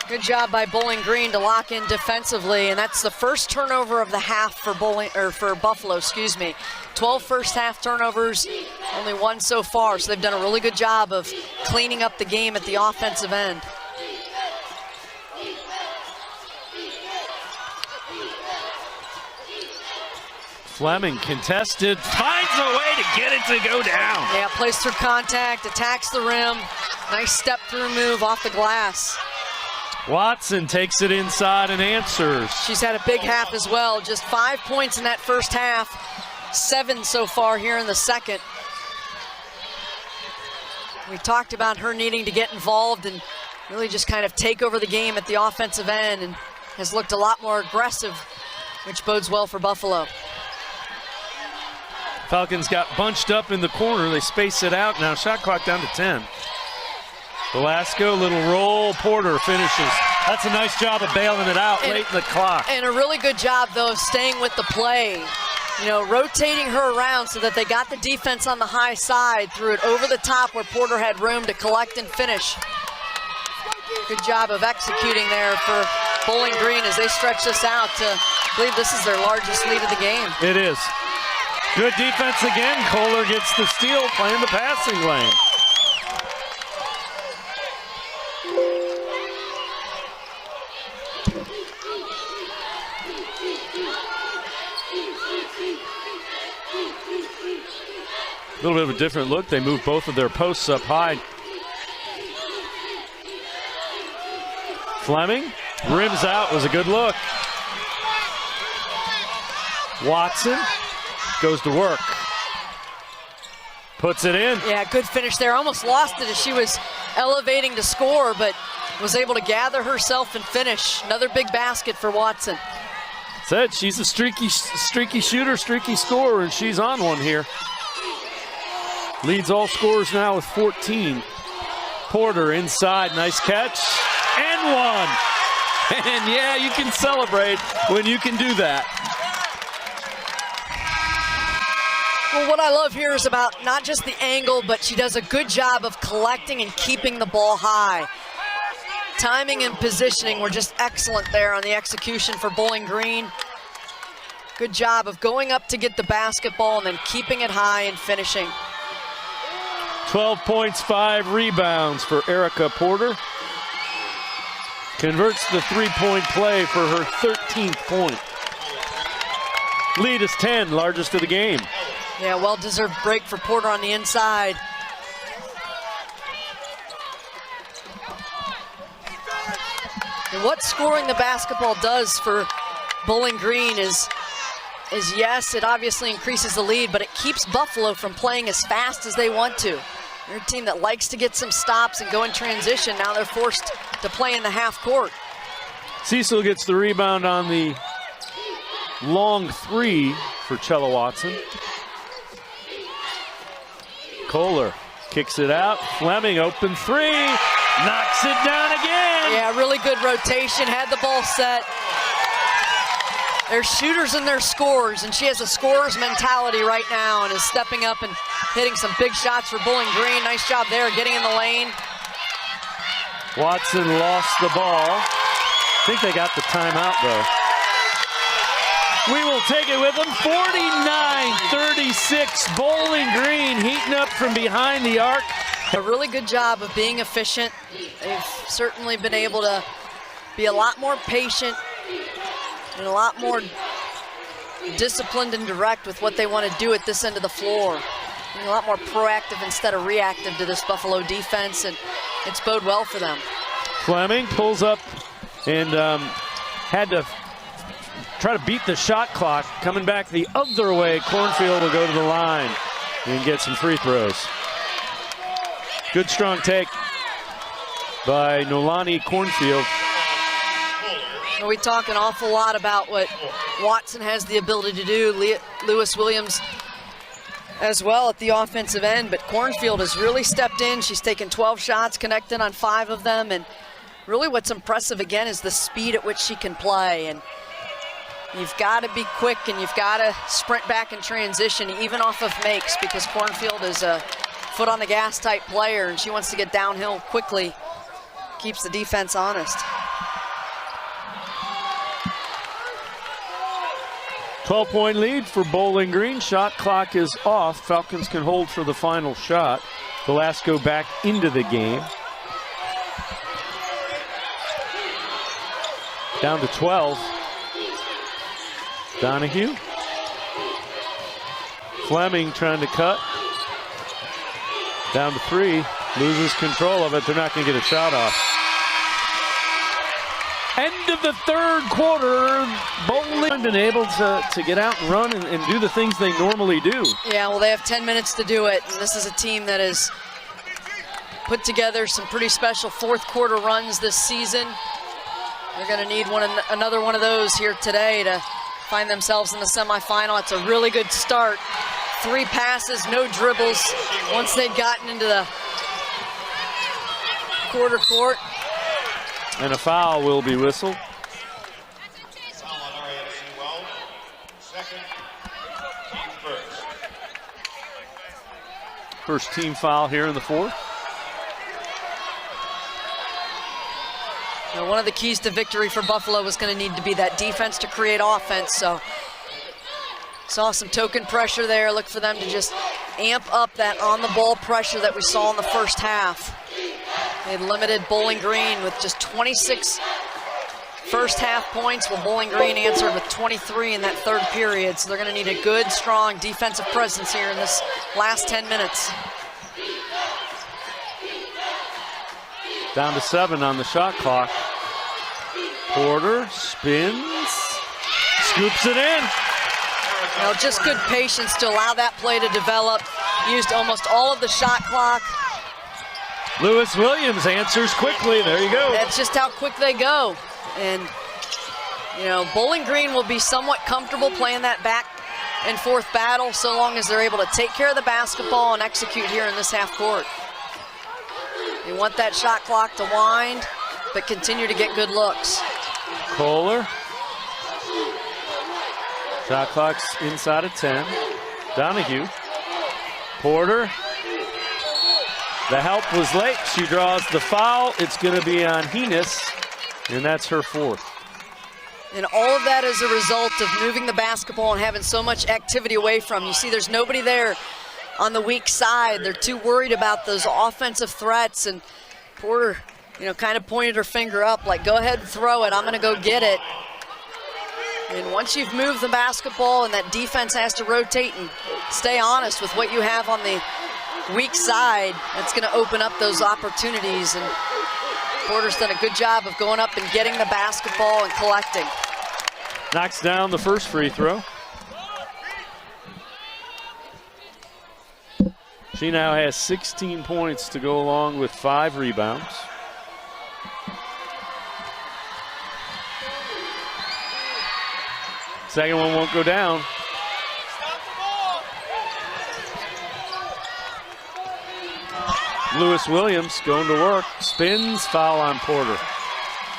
good job by Bowling Green to lock in defensively, and that's the first turnover of the half for Buffalo, 12 first half turnovers, only 1 so far, so they've done a really good job of cleaning up the game at the offensive end. Fleming contested, finds a way to get it to go down. Yeah, plays through contact, attacks the rim, nice step through move off the glass. Watson takes it inside and answers. She's had a big half as well, just 5 points in that first half, 7 so far here in the second. We talked about her needing to get involved and really just kind of take over the game at the offensive end, and has looked a lot more aggressive, which bodes well for Buffalo. Falcons got bunched up in the corner. They space it out. Now shot clock down to 10. Velasco, little roll. Porter finishes. That's a nice job of bailing it out late in the clock. And a really good job, though, of staying with the play. Rotating her around so that they got the defense on the high side, threw it over the top where Porter had room to collect and finish. Good job of executing there for Bowling Green as they stretch this out to, I believe this is their largest lead of the game. It is. Good defense again. Kohler gets the steal, playing the passing lane. A little bit of a different look. They move both of their posts up high. Fleming rims out, was a good look. Watson goes to work. Puts it in. Yeah, good finish there. Almost lost it as she was elevating to score, but was able to gather herself and finish. Another big basket for Watson. Said she's a streaky shooter, streaky scorer, and she's on one here. Leads all scorers now with 14. Porter inside, nice catch, and one. And yeah, you can celebrate when you can do that. Well, what I love here is about not just the angle, but she does a good job of collecting and keeping the ball high. Timing and positioning were just excellent there on the execution for Bowling Green. Good job of going up to get the basketball and then keeping it high and finishing. 12 points, 5 rebounds for Erica Porter. Converts the three-point play for her 13th point. Lead is 10, largest of the game. Yeah, well-deserved break for Porter on the inside. And what scoring the basketball does for Bowling Green is yes, it obviously increases the lead, but it keeps Buffalo from playing as fast as they want to. They're a team that likes to get some stops and go in transition. Now they're forced to play in the half court. Cecil gets the rebound on the long three for Chella Watson. Kohler kicks it out. Fleming, open three. Knocks it down again. Yeah, really good rotation. Had the ball set. There's shooters and there's scorers, and she has a scorer's mentality right now and is stepping up and hitting some big shots for Bowling Green. Nice job there, getting in the lane. Watson lost the ball. I think they got the timeout, though. We will take it with them. 49-36. Bowling Green heating up from behind the arc. A really good job of being efficient. They've certainly been able to be a lot more patient and a lot more disciplined and direct with what they want to do at this end of the floor. Being a lot more proactive instead of reactive to this Buffalo defense, and it's bode well for them. Fleming pulls up and had to try to beat the shot clock. Coming back the other way, Cornfield will go to the line and get some free throws. Good strong take by Nolani Cornfield. We talk an awful lot about what Watson has the ability to do. Lewis Williams as well at the offensive end, but Cornfield has really stepped in. She's taken 12 shots, connected on 5 of them, and really what's impressive again is the speed at which she can play. And you've got to be quick and you've got to sprint back in transition, even off of makes, because Cornfield is a foot on the gas type player and she wants to get downhill quickly. Keeps the defense honest. 12-point lead for Bowling Green. Shot clock is off. Falcons can hold for the final shot. Velasco back into the game. Down to 12. Donahue. Fleming trying to cut. Down to 3. Loses control of it. They're not going to get a shot off. End of the third quarter. Bowling been able to get out and run and do the things they normally do. Yeah, well, they have 10 minutes to do it. And this is a team that has put together some pretty special fourth quarter runs this season. They're going to need another one of those here today to find themselves in the semifinal. It's a really good start. 3 passes, no dribbles once they'd gotten into the quarter court. And a foul will be whistled. First team foul here in the fourth. Now, one of the keys to victory for Buffalo was going to need to be that defense to create offense. So saw some token pressure there. Look for them to just amp up that on-the-ball pressure that we saw in the first half. They limited Bowling Green with just 26 first half points, while Bowling Green answered with 23 in that third period. So they're going to need a good, strong defensive presence here in this last 10 minutes. Down to 7 on the shot clock. Porter spins, scoops it in. You know, just good patience to allow that play to develop. Used almost all of the shot clock. Lewis Williams answers quickly. There you go. That's just how quick they go. And, you know, Bowling Green will be somewhat comfortable playing that back and forth battle so long as they're able to take care of the basketball and execute here in this half court. They want that shot clock to wind, but continue to get good looks. Kohler. Shot clock's inside of 10. Donahue. Porter. The help was late. She draws the foul. It's going to be on Heenis, and that's her 4th. And all of that is a result of moving the basketball and having so much activity away from. You see, there's nobody there on the weak side. They're too worried about those offensive threats, and Porter, you know, kind of pointed her finger up like, go ahead and throw it. I'm going to go get it. And once you've moved the basketball and that defense has to rotate and stay honest with what you have on the weak side, that's going to open up those opportunities. And Porter's done a good job of going up and getting the basketball and collecting. Knocks down the first free throw. She now has 16 points to go along with 5 rebounds. Second one won't go down. Lewis Williams going to work, spins, foul on Porter.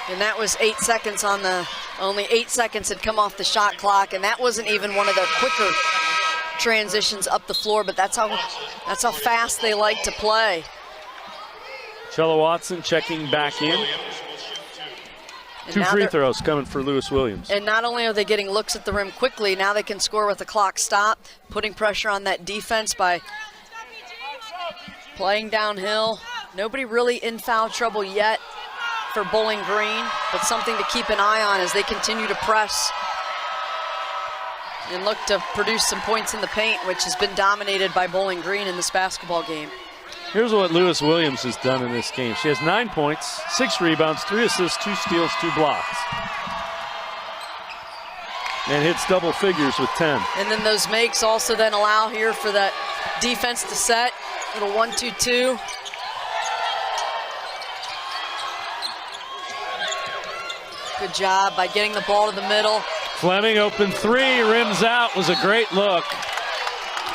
And that was 8 seconds on the, only 8 seconds had come off the shot clock, and that wasn't even one of the quicker transitions up the floor, but that's how fast they like to play. Chella Watson checking back in. And 2 free throws coming for Lewis Williams. And not only are they getting looks at the rim quickly, now they can score with the clock stopped, putting pressure on that defense by playing downhill. Nobody really in foul trouble yet for Bowling Green, but something to keep an eye on as they continue to press and look to produce some points in the paint, which has been dominated by Bowling Green in this basketball game. Here's what Lewis Williams has done in this game. She has 9 points, 6 rebounds, 3 assists, 2 steals, 2 blocks. And hits double figures with 10. And then those makes also then allow here for that defense to set. Little 1-2-2. Good job by getting the ball to the middle. Fleming open 3, rims out, was a great look.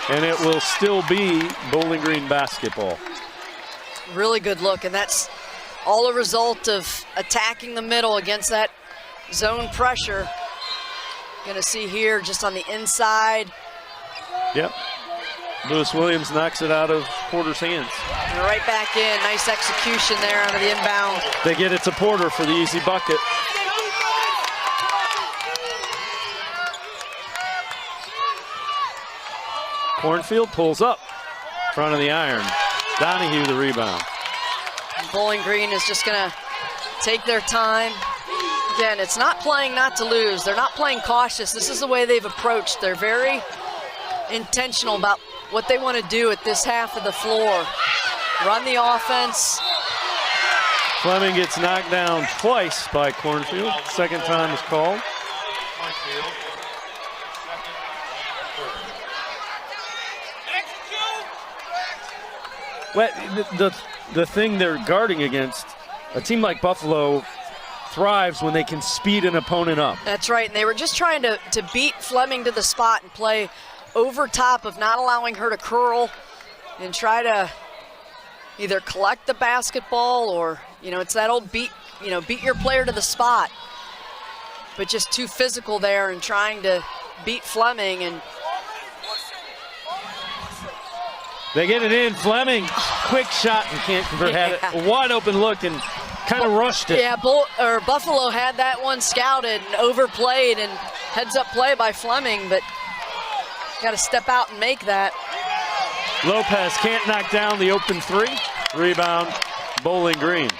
And it will still be Bowling Green basketball. Really good look, and that's all a result of attacking the middle against that zone pressure. Gonna see here just on the inside. Yep. Lewis Williams knocks it out of Porter's hands. And right back in, nice execution there out of the inbound. They get it to Porter for the easy bucket. Cornfield pulls up, front of the iron. Donahue the rebound. And Bowling Green is just gonna take their time. Again, it's not playing not to lose. They're not playing cautious. This is the way they've approached. They're very intentional about what they want to do at this half of the floor. Run the offense. Fleming gets knocked down twice by Cornfield. Second time is called. Well, the thing they're guarding against, a team like Buffalo thrives when they can speed an opponent up. That's right, and they were just trying to beat Fleming to the spot and play over top of not allowing her to curl and try to either collect the basketball or, it's that old beat your player to the spot. But just too physical there and trying to beat Fleming. And they get it in. Fleming, quick shot and can't convert. Yeah. Had a wide open look and kind of rushed it. Yeah, Buffalo had that one scouted and overplayed, and heads up play by Fleming, but got to step out and make that. Lopez can't knock down the open 3. Rebound, Bowling Green.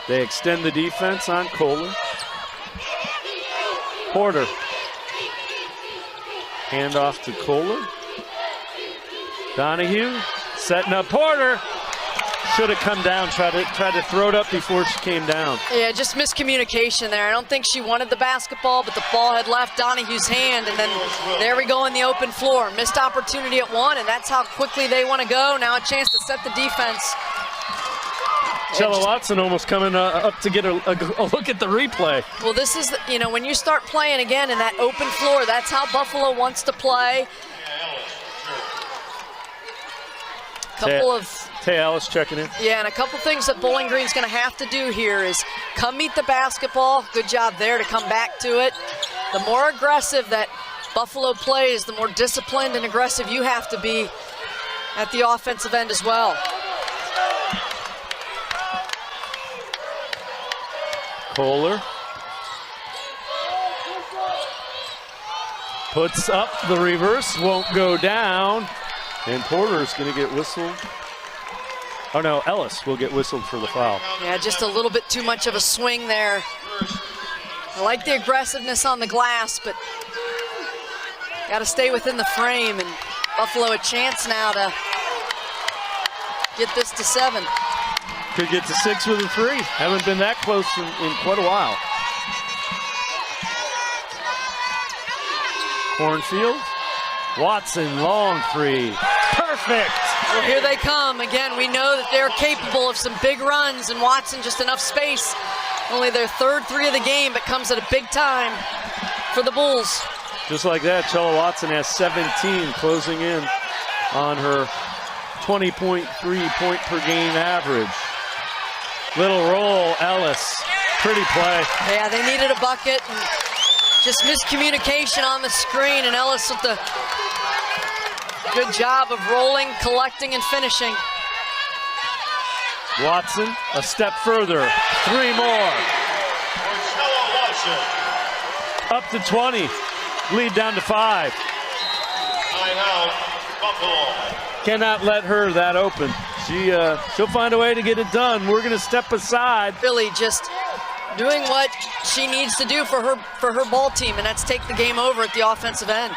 They extend the defense on Kohler. Porter. Hand off to Kohler. Donahue setting up Porter. Should have come down, tried to throw it up before she came down. Yeah, just miscommunication there. I don't think she wanted the basketball, but the ball had left Donahue's hand, and then there we go in the open floor. Missed opportunity at 1, and that's how quickly they want to go. Now a chance to set the defense. Chella Watson almost coming up to get a look at the replay. Well, this is, when you start playing again in that open floor, that's how Buffalo wants to play. Tay Ellis checking in. Yeah, and a couple things that Bowling Green's going to have to do here is come meet the basketball. Good job there to come back to it. The more aggressive that Buffalo plays, the more disciplined and aggressive you have to be at the offensive end as well. Kohler puts up the reverse, won't go down, and Porter's going to get whistled Oh no, Ellis will get whistled for the foul. Yeah, just a little bit too much of a swing there. I like the aggressiveness on the glass, but got to stay within the frame, and Buffalo a chance now to get this to 7. Could get to 6 with a 3. Haven't been that close in quite a while. Cornfield. Watson, long 3. Perfect! Well, here they come. Again, we know that they're capable of some big runs, and Watson just enough space. Only their 3rd 3 of the game, but comes at a big time for the Bulls. Just like that, Chella Watson has 17, closing in on her 20.3 point per game average. Little roll, Ellis. Pretty play. Yeah, they needed a bucket, and just miscommunication on the screen, and Ellis with the good job of rolling, collecting, and finishing. Watson, a step further. 3 more. Up to 20. Lead down to 5. Cannot let her that open. She'll find a way to get it done. We're going to step aside. Really just doing what she needs to do for her ball team, and that's take the game over at the offensive end.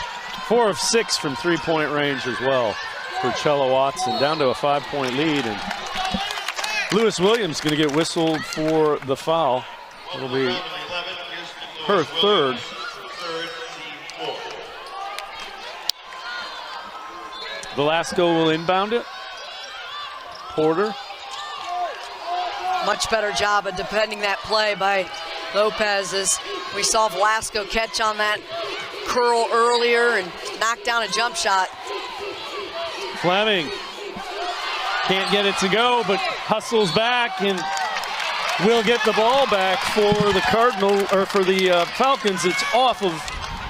4 of 6 from 3-point range as well for Chella Watson, down to a 5-point lead. And Lewis Williams going to get whistled for the foul. It'll be her 3rd. Velasco will inbound it. Porter. Much better job of defending that play by Lopez, as we saw Velasco catch on that curl earlier and knock down a jump shot. Fleming can't get it to go, but hustles back and will get the ball back for the Falcons. It's off of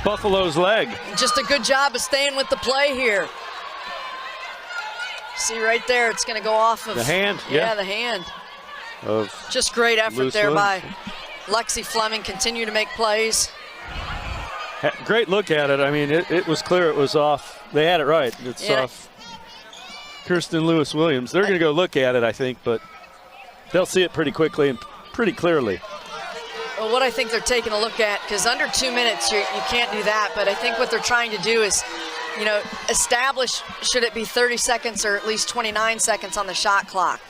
Buffalo's leg. Just a good job of staying with the play here. See right there, it's going to go off of the hand. Yeah, the hand. Of just great effort Lewis there Williams. by Lexi Fleming. Continue to make plays. Great look at it. I mean, it was clear it was off. They had it right. It's off Kirsten Lewis Williams. They're going to go look at it, I think, but they'll see it pretty quickly and pretty clearly. Well, what I think they're taking a look at, because under 2 minutes you can't do that, but I think what they're trying to do is, establish, should it be 30 seconds or at least 29 seconds on the shot clock?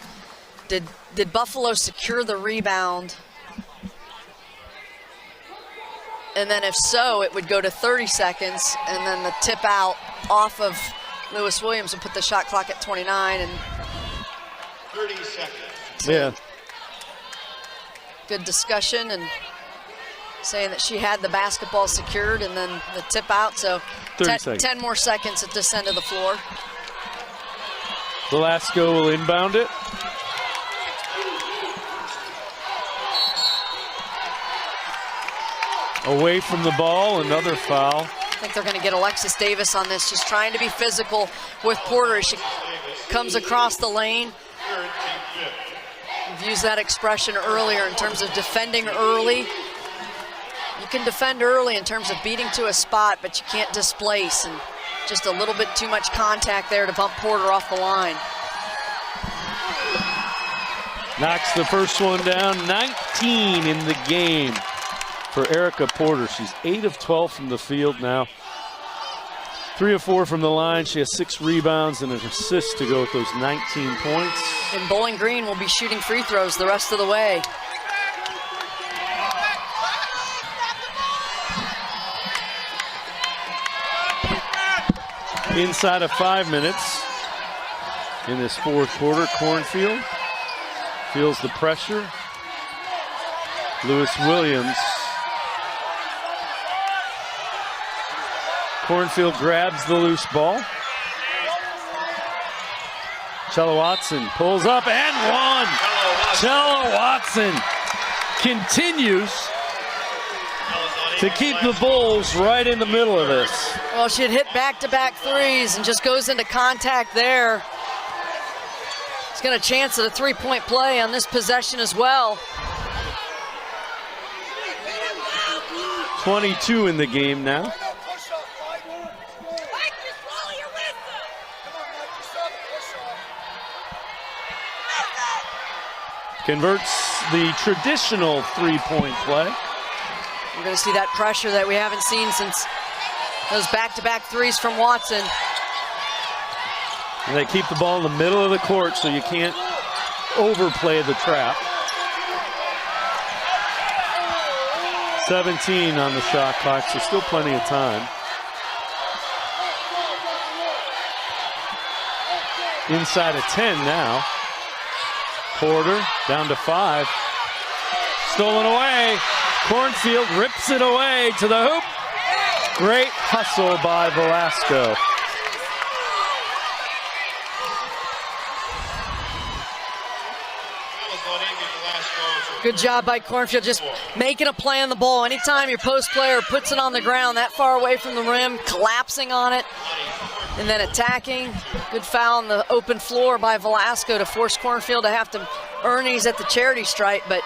Did Buffalo secure the rebound? And then if so, it would go to 30 seconds, and then the tip out off of Lewis Williams would put the shot clock at 29. And 30 seconds. Yeah. Good discussion, and saying that she had the basketball secured, and then the tip out. So 10 more seconds at this end of the floor. Velasco will inbound it. Away from the ball, another foul. I think they're going to get Alexis Davis on this, just trying to be physical with Porter as she comes across the lane. We've used that expression earlier in terms of defending early. You can defend early in terms of beating to a spot, but you can't displace, and just a little bit too much contact there to bump Porter off the line. Knocks the first one down. 19 in the game for Erica Porter. She's 8 of 12 from the field now. 3 of 4 from the line. She has 6 rebounds and an assist to go with those 19 points. And Bowling Green will be shooting free throws the rest of the way. Inside of 5 minutes in this fourth quarter, Cornfield feels the pressure. Lewis Williams. Cornfield grabs the loose ball. Chella Watson pulls up and one. Chella Watson continues to keep the Bulls right in the middle of this. Well, she had hit back-to-back threes and just goes into contact there. She's got a chance at a three-point play on this possession as well. 22 in the game now. converts the traditional three-point play. We're going to see that pressure that we haven't seen since those back-to-back threes from Watson. And they keep the ball in the middle of the court so you can't overplay the trap. 17 on the shot clock, so still plenty of time. Inside of 10 now. Porter down to 5. Stolen away. Cornfield rips it away to the hoop. Great hustle by Velasco. Good job by Cornfield, just making a play on the ball. Anytime your post player puts it on the ground that far away from the rim, collapsing on it, and then attacking. Good foul on the open floor by Velasco to force Cornfield to have to earn these at the charity stripe, but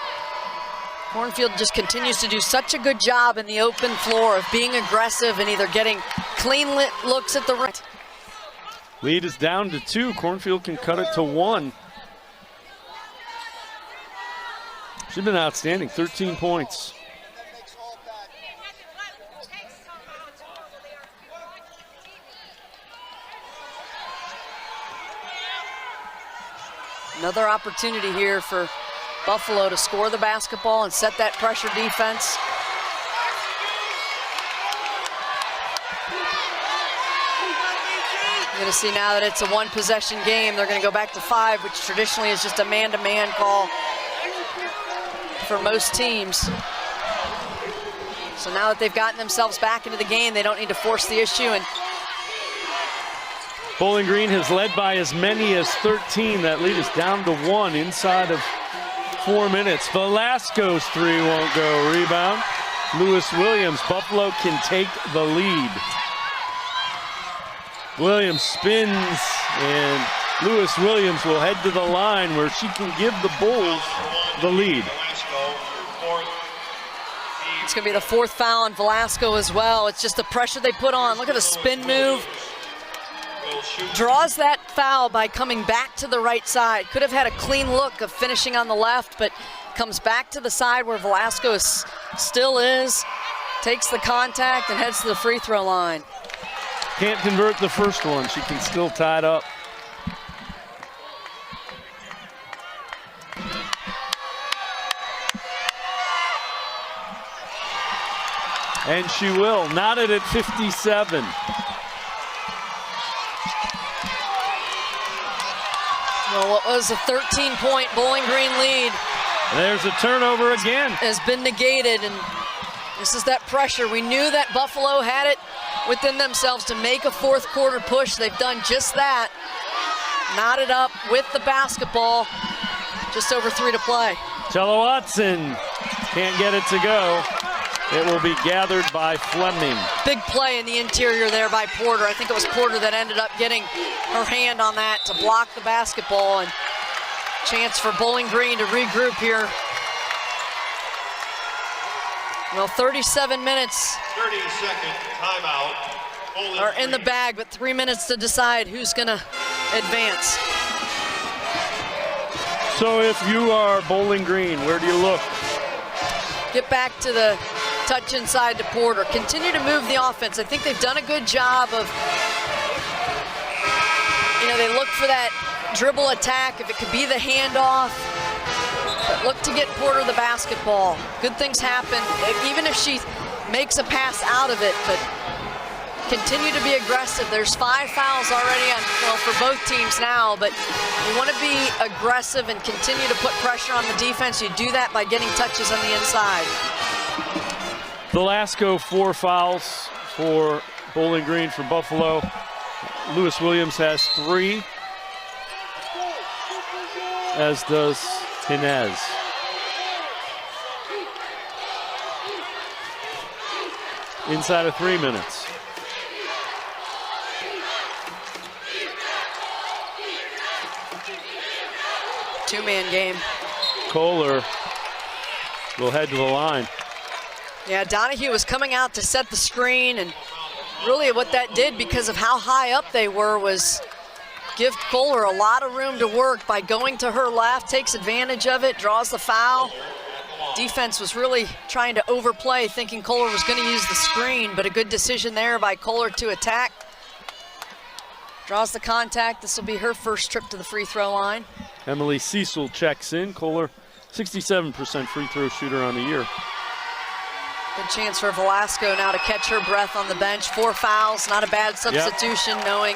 Cornfield just continues to do such a good job in the open floor of being aggressive and either getting clean looks at the rim. Lead is down to 2. Cornfield can cut it to 1. She's been outstanding, 13 points. Another opportunity here for Buffalo to score the basketball and set that pressure defense. You're going to see now that it's a one-possession game, they're going to go back to 5, which traditionally is just a man-to-man call for most teams. So now that they've gotten themselves back into the game, they don't need to force the issue. And Bowling Green has led by as many as 13. That lead is down to 1 inside of 4 minutes. Velasco's 3 won't go. Rebound, Lewis Williams. Buffalo can take the lead. Williams spins, and Lewis Williams will head to the line where she can give the Bulls the lead. It's going to be the 4th foul on Velasco as well. It's just the pressure they put on. Look at the spin move. Draws that foul by coming back to the right side. Could have had a clean look of finishing on the left, but comes back to the side where Velasco still is, takes the contact and heads to the free throw line. Can't convert the first one. She can still tie it up. And she will. Knotted at 57. Well, what was a 13-point Bowling Green lead There's a turnover again. has been negated, and this is that pressure. We knew that Buffalo had it within themselves to make a 4th quarter push. They've done just that. Knotted up with the basketball. Just over 3 to play. Chella Watson can't get it to go. It will be gathered by Fleming. Big play in the interior there by Porter. I think it was Porter that ended up getting her hand on that to block the basketball, and chance for Bowling Green to regroup here. Well, 37 minutes 30-second timeout. are in the bag, but 3 minutes to decide who's gonna advance. So if you are Bowling Green, where do you look? Get back to the touch inside to Porter. Continue to move the offense. I think they've done a good job of, they look for that dribble attack, if it could be the handoff. But look to get Porter the basketball. Good things happen, even if she makes a pass out of it, but continue to be aggressive. There's 5 fouls already for both teams now, but you want to be aggressive and continue to put pressure on the defense. You do that by getting touches on the inside. Velasco, 4 fouls for Bowling Green for Buffalo. Lewis Williams has 3, as does Inez. Inside of 3 minutes. Two-man game. Kohler will head to the line. Yeah, Donahue was coming out to set the screen, and really what that did, because of how high up they were, was give Kohler a lot of room to work by going to her left, takes advantage of it, draws the foul. Defense was really trying to overplay, thinking Kohler was going to use the screen, but a good decision there by Kohler to attack. Draws the contact. This will be her first trip to the free throw line. Emily Cecil checks in. Kohler, 67% free throw shooter on the year. Good chance for Velasco now to catch her breath on the bench. 4 fouls, not a bad substitution, knowing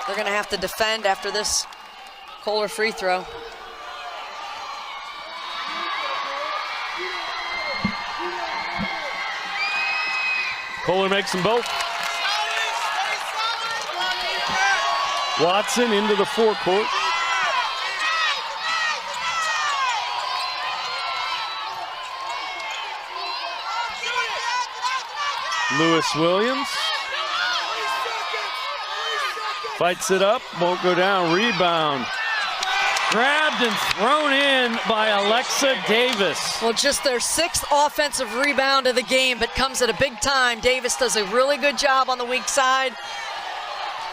they're going to have to defend after this Kohler free throw. Kohler makes them both. Watson into the forecourt. Lewis Williams fights it up, won't go down, rebound. Grabbed and thrown in by Alexa Davis. Well, just their 6th offensive rebound of the game, but comes at a big time. Davis does a really good job on the weak side,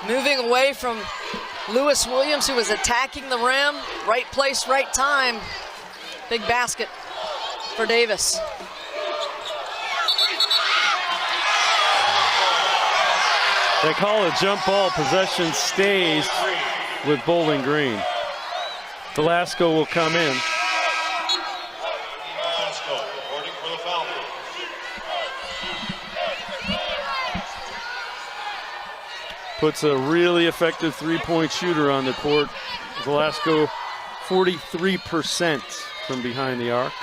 moving away from Lewis Williams, who was attacking the rim. Right place, right time. Big basket for Davis. They call it jump ball. Possession stays with Bowling Green. Velasco will come in. Velasco reporting for the foul. Puts a really effective three-point shooter on the court. Velasco, 43% from behind the arc.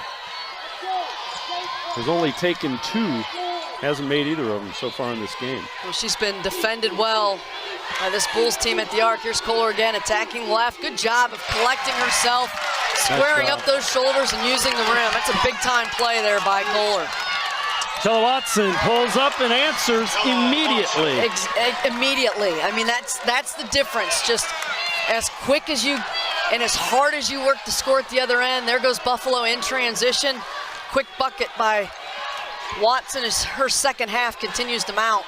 Has only taken 2. Hasn't made either of them so far in this game. Well, she's been defended well by this Bulls team at the arc. Here's Kohler again, attacking left. Good job of collecting herself, squaring up those shoulders and using the rim. That's a big-time play there by Kohler. Tella Watson pulls up and answers immediately. Immediately. I mean, that's the difference. Just as quick as you and as hard as you work to score at the other end. There goes Buffalo in transition. Quick bucket by Watson as her second half continues to mount.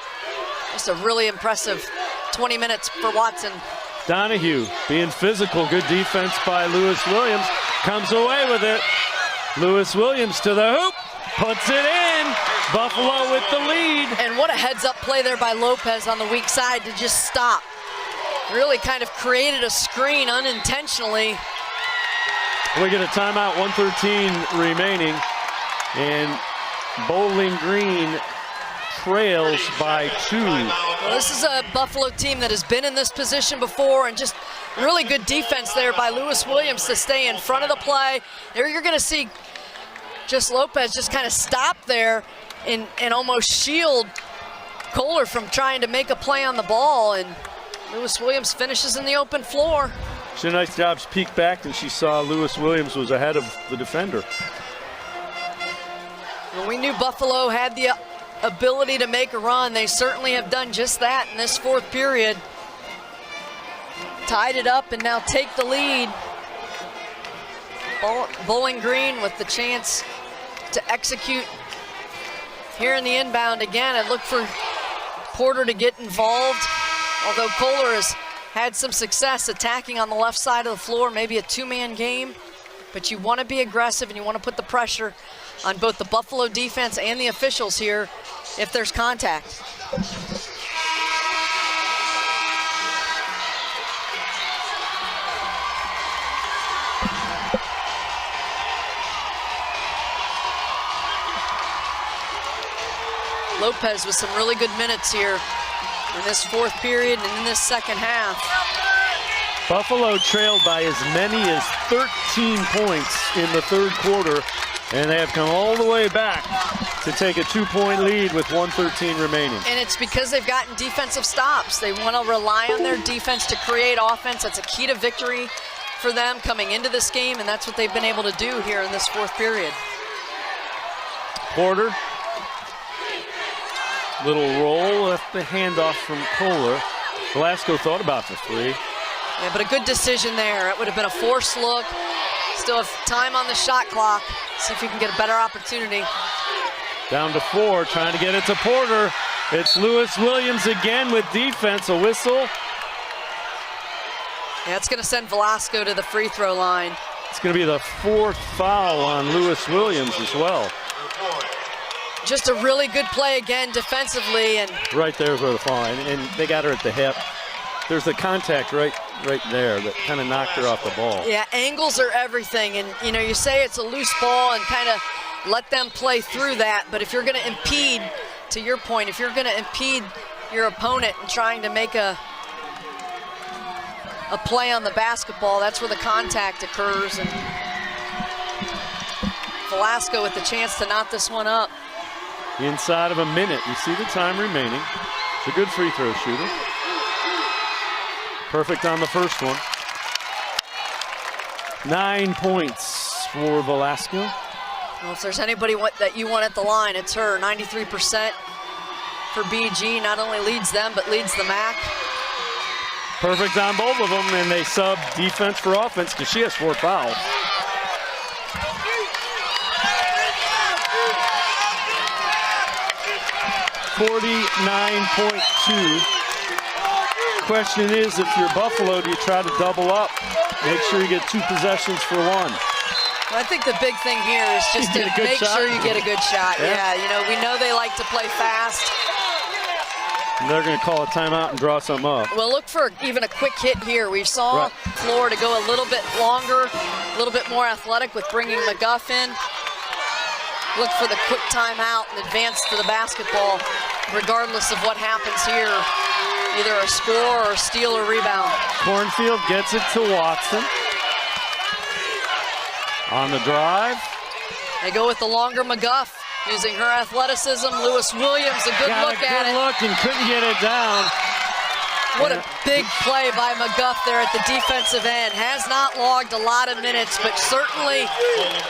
Just a really impressive 20 minutes for Watson. Donahue being physical. Good defense by Lewis Williams. Comes away with it. Lewis Williams to the hoop. Puts it in. Buffalo with the lead. And what a heads-up play there by Lopez on the weak side to just stop. Really kind of created a screen unintentionally. We get a timeout, 1:13 remaining. And Bowling Green trails by 2. Well, this is a Buffalo team that has been in this position before, and just really good defense there by Lewis Williams to stay in front of the play. There you're going to see just Lopez just kind of stop there and almost shield Kohler from trying to make a play on the ball, and Lewis Williams finishes in the open floor. She did a nice job. She peeked back and she saw Lewis Williams was ahead of the defender. Well, we knew Buffalo had the ability to make a run. They certainly have done just that in this 4th period. Tied it up and now take the lead. Bowling Green with the chance to execute here in the inbound again and look for Porter to get involved. Although Kohler has had some success attacking on the left side of the floor, maybe a 2-man game. But you want to be aggressive and you want to put the pressure on both the Buffalo defense and the officials here if there's contact. Lopez with some really good minutes here in this 4th period and in this second half. Buffalo trailed by as many as 13 points in the 3rd quarter, and they have come all the way back to take a 2-point lead with 1:13 remaining. And it's because they've gotten defensive stops. They want to rely on their defense to create offense. That's a key to victory for them coming into this game, and that's what they've been able to do here in this 4th period. Porter, little roll, left the handoff from Kohler. Velasco thought about the 3. Yeah, but a good decision there. It would have been a forced look. Still have time on the shot clock. See if you can get a better opportunity. Down to 4, trying to get it to Porter. It's Lewis Williams again with defense, a whistle. Yeah, it's going to send Velasco to the free throw line. It's going to be the 4th foul on Lewis Williams as well. Just a really good play again defensively. And right there is where the foul, and they got her at the hip. There's the contact right there that kind of knocked her off the ball. Yeah, angles are everything. And, you know, you say it's a loose ball and kind of let them play through that. But if you're going to impede, to your point, if you're going to impede your opponent in trying to make a play on the basketball, that's where the contact occurs. And Velasco with the chance to knot this one up. Inside of a minute, you see the time remaining. It's a good free throw shooter. Perfect on the first one. 9 points for Velasco. Well, if there's anybody that you want at the line, it's her. 93% for BG, not only leads them, but leads the MAC. Perfect on both of them, and they sub defense for offense because she has 4 fouls. .2. Question is, if you're Buffalo, do you try to double up? Make sure you get 2 possessions for 1. Well, I think the big thing here is just to make sure you get a good shot. Yeah, you know, we know they like to play fast. They're going to call a timeout and draw something up. Well, look for even a quick hit here. We saw Florida go a little bit longer, a little bit more athletic with bringing McGuff in. Look for the quick timeout and advance to the basketball, regardless of what happens here, either a score or a steal or rebound. Cornfield gets it to Watson. On the drive. They go with the longer McGuff. Using her athleticism, Lewis Williams, a good look at it. Look and couldn't get it down. What a big play by McGuff there at the defensive end. Has not logged a lot of minutes, but certainly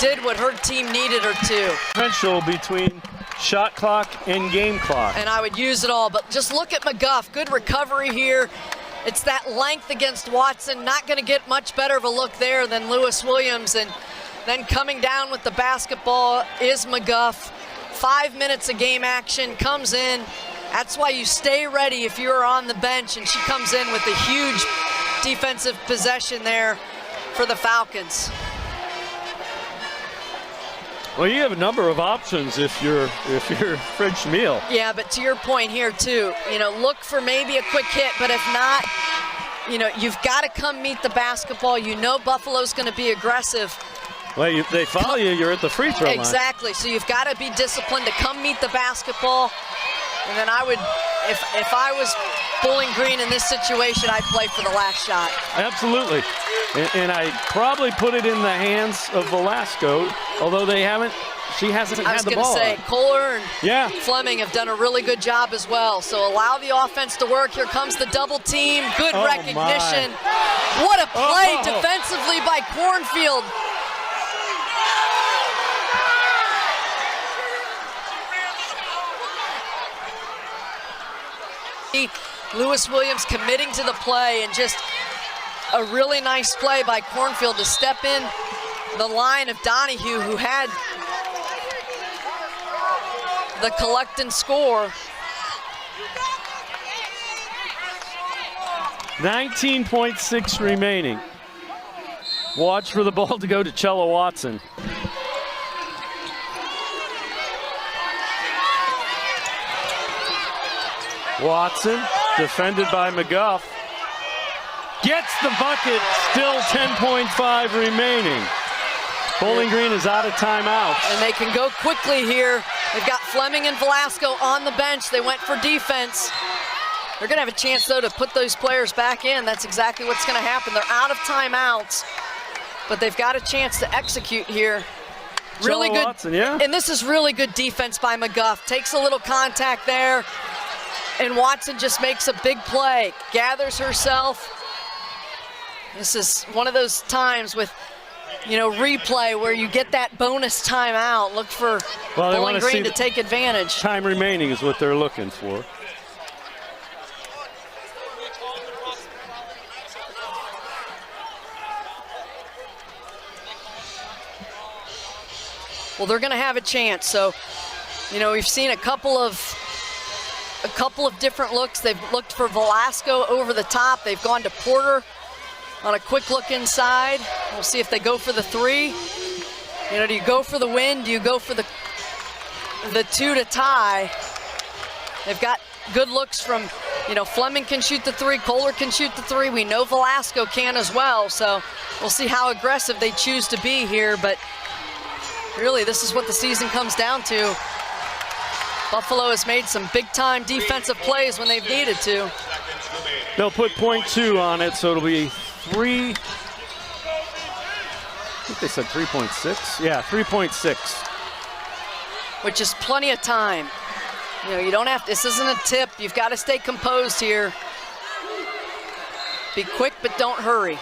did what her team needed her to. Differential between shot clock and game clock. And I would use it all, but just look at McGuff. Good recovery here. It's that length against Watson. Not going to get much better of a look there than Lewis Williams. And then coming down with the basketball is McGuff. 5 minutes of game action, comes in. That's why you stay ready if you're on the bench, and she comes in with a huge defensive possession there for the Falcons. Well, you have a number of options if you're Fred Schmiel. Yeah, but to your point here too, you know, look for maybe a quick hit, but if not, you know, you've got to come meet the basketball. You know Buffalo's going to be aggressive. Well, they follow you, you're at the free throw line. Exactly, so you've got to be disciplined to come meet the basketball. And then I would, if I was Bowling Green in this situation, I'd play for the last shot. Absolutely. And I probably put it in the hands of Velasco, although she hasn't had the ball. I was going to say, Kohler and Fleming have done a really good job as well. So allow the offense to work. Here comes the double team. Good recognition. My. What a play defensively by Cornfield. Lewis Williams committing to the play, and just a really nice play by Cornfield to step in the line of Donahue, who had the collect and score. 19.6 remaining. Watch for the ball to go to Chella Watson. Watson, defended by McGuff, gets the bucket, still 10.5 remaining. Bowling Green is out of timeouts. And they can go quickly here. They've got Fleming and Velasco on the bench. They went for defense. They're going to have a chance, though, to put those players back in. That's exactly what's going to happen. They're out of timeouts, but they've got a chance to execute here. Really good, Watson, yeah. And this is really good defense by McGuff. Takes a little contact there. And Watson just makes a big play, gathers herself. This is one of those times with, you know, replay where you get that bonus timeout. Look for Bowling Green to take advantage. Time remaining is what they're looking for. Well, they're going to have a chance. So, you know, we've seen a couple of different looks. They've looked for Velasco over the top. They've gone to Porter. on a quick look inside. We'll see if they go for the 3. You know, do you go for the win? Do you go for the 2 to tie? They've got good looks from, you know, Fleming can shoot the 3, Kohler can shoot the 3. We know Velasco can as well, so we'll see how aggressive they choose to be here, but really this is what the season comes down to. Buffalo has made some big-time defensive plays when they've needed to. They'll put .2 on it, so it'll be 3. I think they said 3.6. Yeah, 3.6. Which is plenty of time. You know, you don't have to, this isn't a tip. You've got to stay composed here. Be quick, but don't hurry.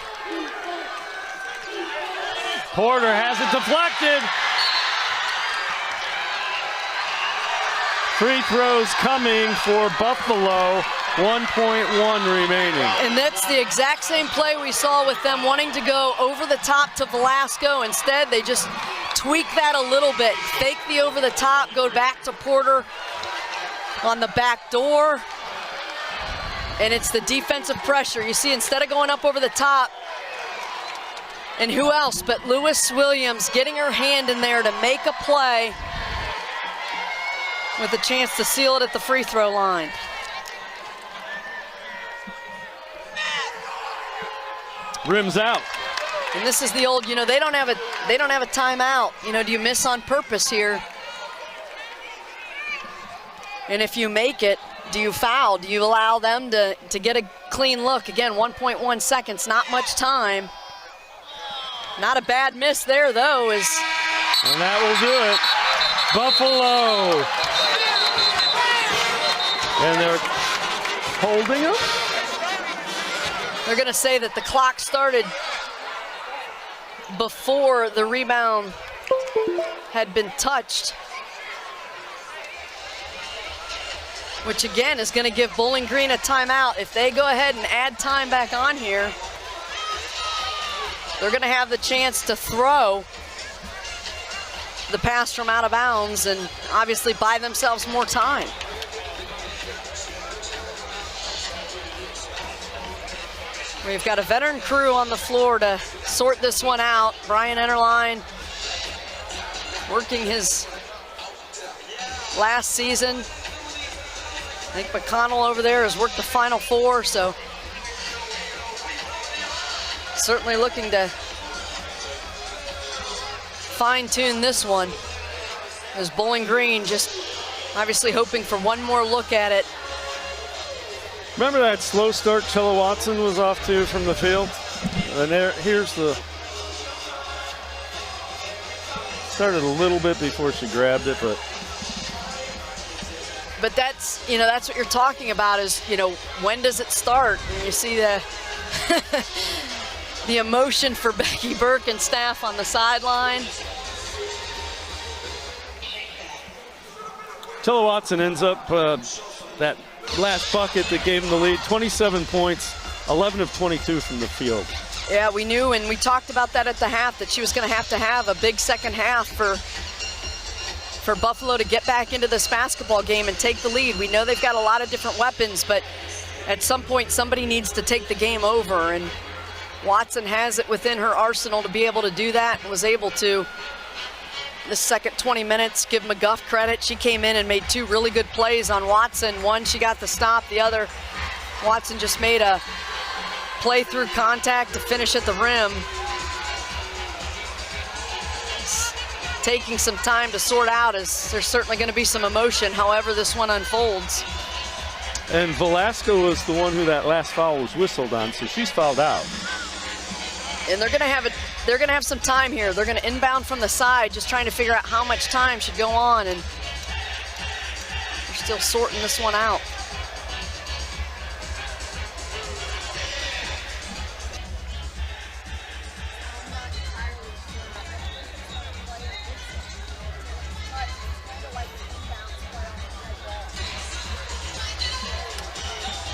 Porter has it deflected. Free throws coming for Buffalo. 1.1 remaining. And that's the exact same play we saw with them wanting to go over the top to Velasco. Instead, they just tweak that a little bit. Fake the over the top, go back to Porter on the back door. And it's the defensive pressure. You see, instead of going up over the top, and who else but Lewis Williams getting her hand in there to make a play with a chance to seal it at the free throw line. Rims out. And this is the old, you know, they don't have a timeout. You know, do you miss on purpose here? And if you make it, do you foul? Do you allow them to get a clean look? Again, 1.1 seconds, not much time. Not a bad miss there, though. And that will do it. Buffalo. And they're holding him? They're going to say that the clock started before the rebound had been touched, which again is going to give Bowling Green a timeout. If they go ahead and add time back on here, they're going to have the chance to throw the pass from out of bounds and obviously buy themselves more time. We've got a veteran crew on the floor to sort this one out. Brian Enterline working his last season. I think McConnell over there has worked the Final Four, so certainly looking to fine-tune this one. As Bowling Green just obviously hoping for one more look at it. Remember that slow start Chella Watson was off to from the field? And here's the, started a little bit before she grabbed it, but that's, you know, that's what you're talking about is, you know, when does it start? And you see the the emotion for Becky Burke and staff on the sideline. Chella Watson ends up that last bucket that gave him the lead, 27 points, 11 of 22 from the field. Yeah, we knew, and we talked about that at the half, that she was going to have a big second half for Buffalo to get back into this basketball game and take the lead. We know they've got a lot of different weapons, but at some point somebody needs to take the game over, and Watson has it within her arsenal to be able to do that, and was able to. The second 20 minutes, give McGuff credit. She came in and made 2 really good plays on Watson. One, she got the stop. The other, Watson just made a play through contact to finish at the rim. It's taking some time to sort out, as there's certainly going to be some emotion however this one unfolds. And Velasco was the one who that last foul was whistled on, so she's fouled out. And they're going to have some time here. They're going to inbound from the side, just trying to figure out how much time should go on, and they're still sorting this one out.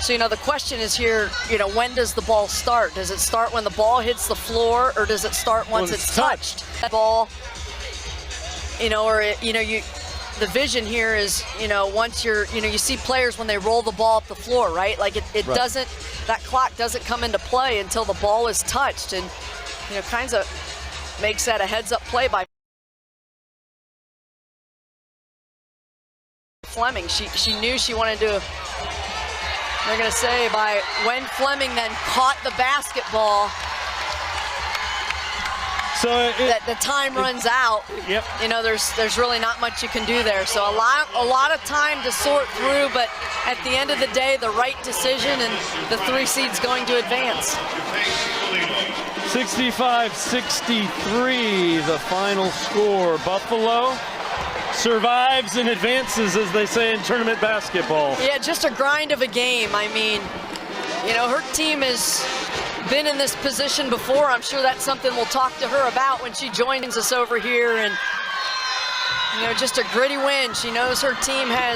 So, you know, the question is here, you know, when does the ball start? Does it start when the ball hits the floor, or does it start once it's touched? That ball, you know, or, you know, the vision here is, once you see players when they roll the ball up the floor, right? Like it Right. doesn't, that clock doesn't come into play until the ball is touched, and kinds of makes that a heads-up play by Fleming. She knew she wanted to. They're going to say by when Fleming then caught the basketball. So That the time runs out. Yep. There's really not much you can do there. So a lot of time to sort through, but at the end of the day, the right decision, and the 3 seed's going to advance. 65-63, the final score. Buffalo survives and advances, as they say in tournament basketball. Yeah, just a grind of a game. I mean, her team has been in this position before. I'm sure that's something we'll talk to her about when she joins us over here. And, just a gritty win. She knows her team has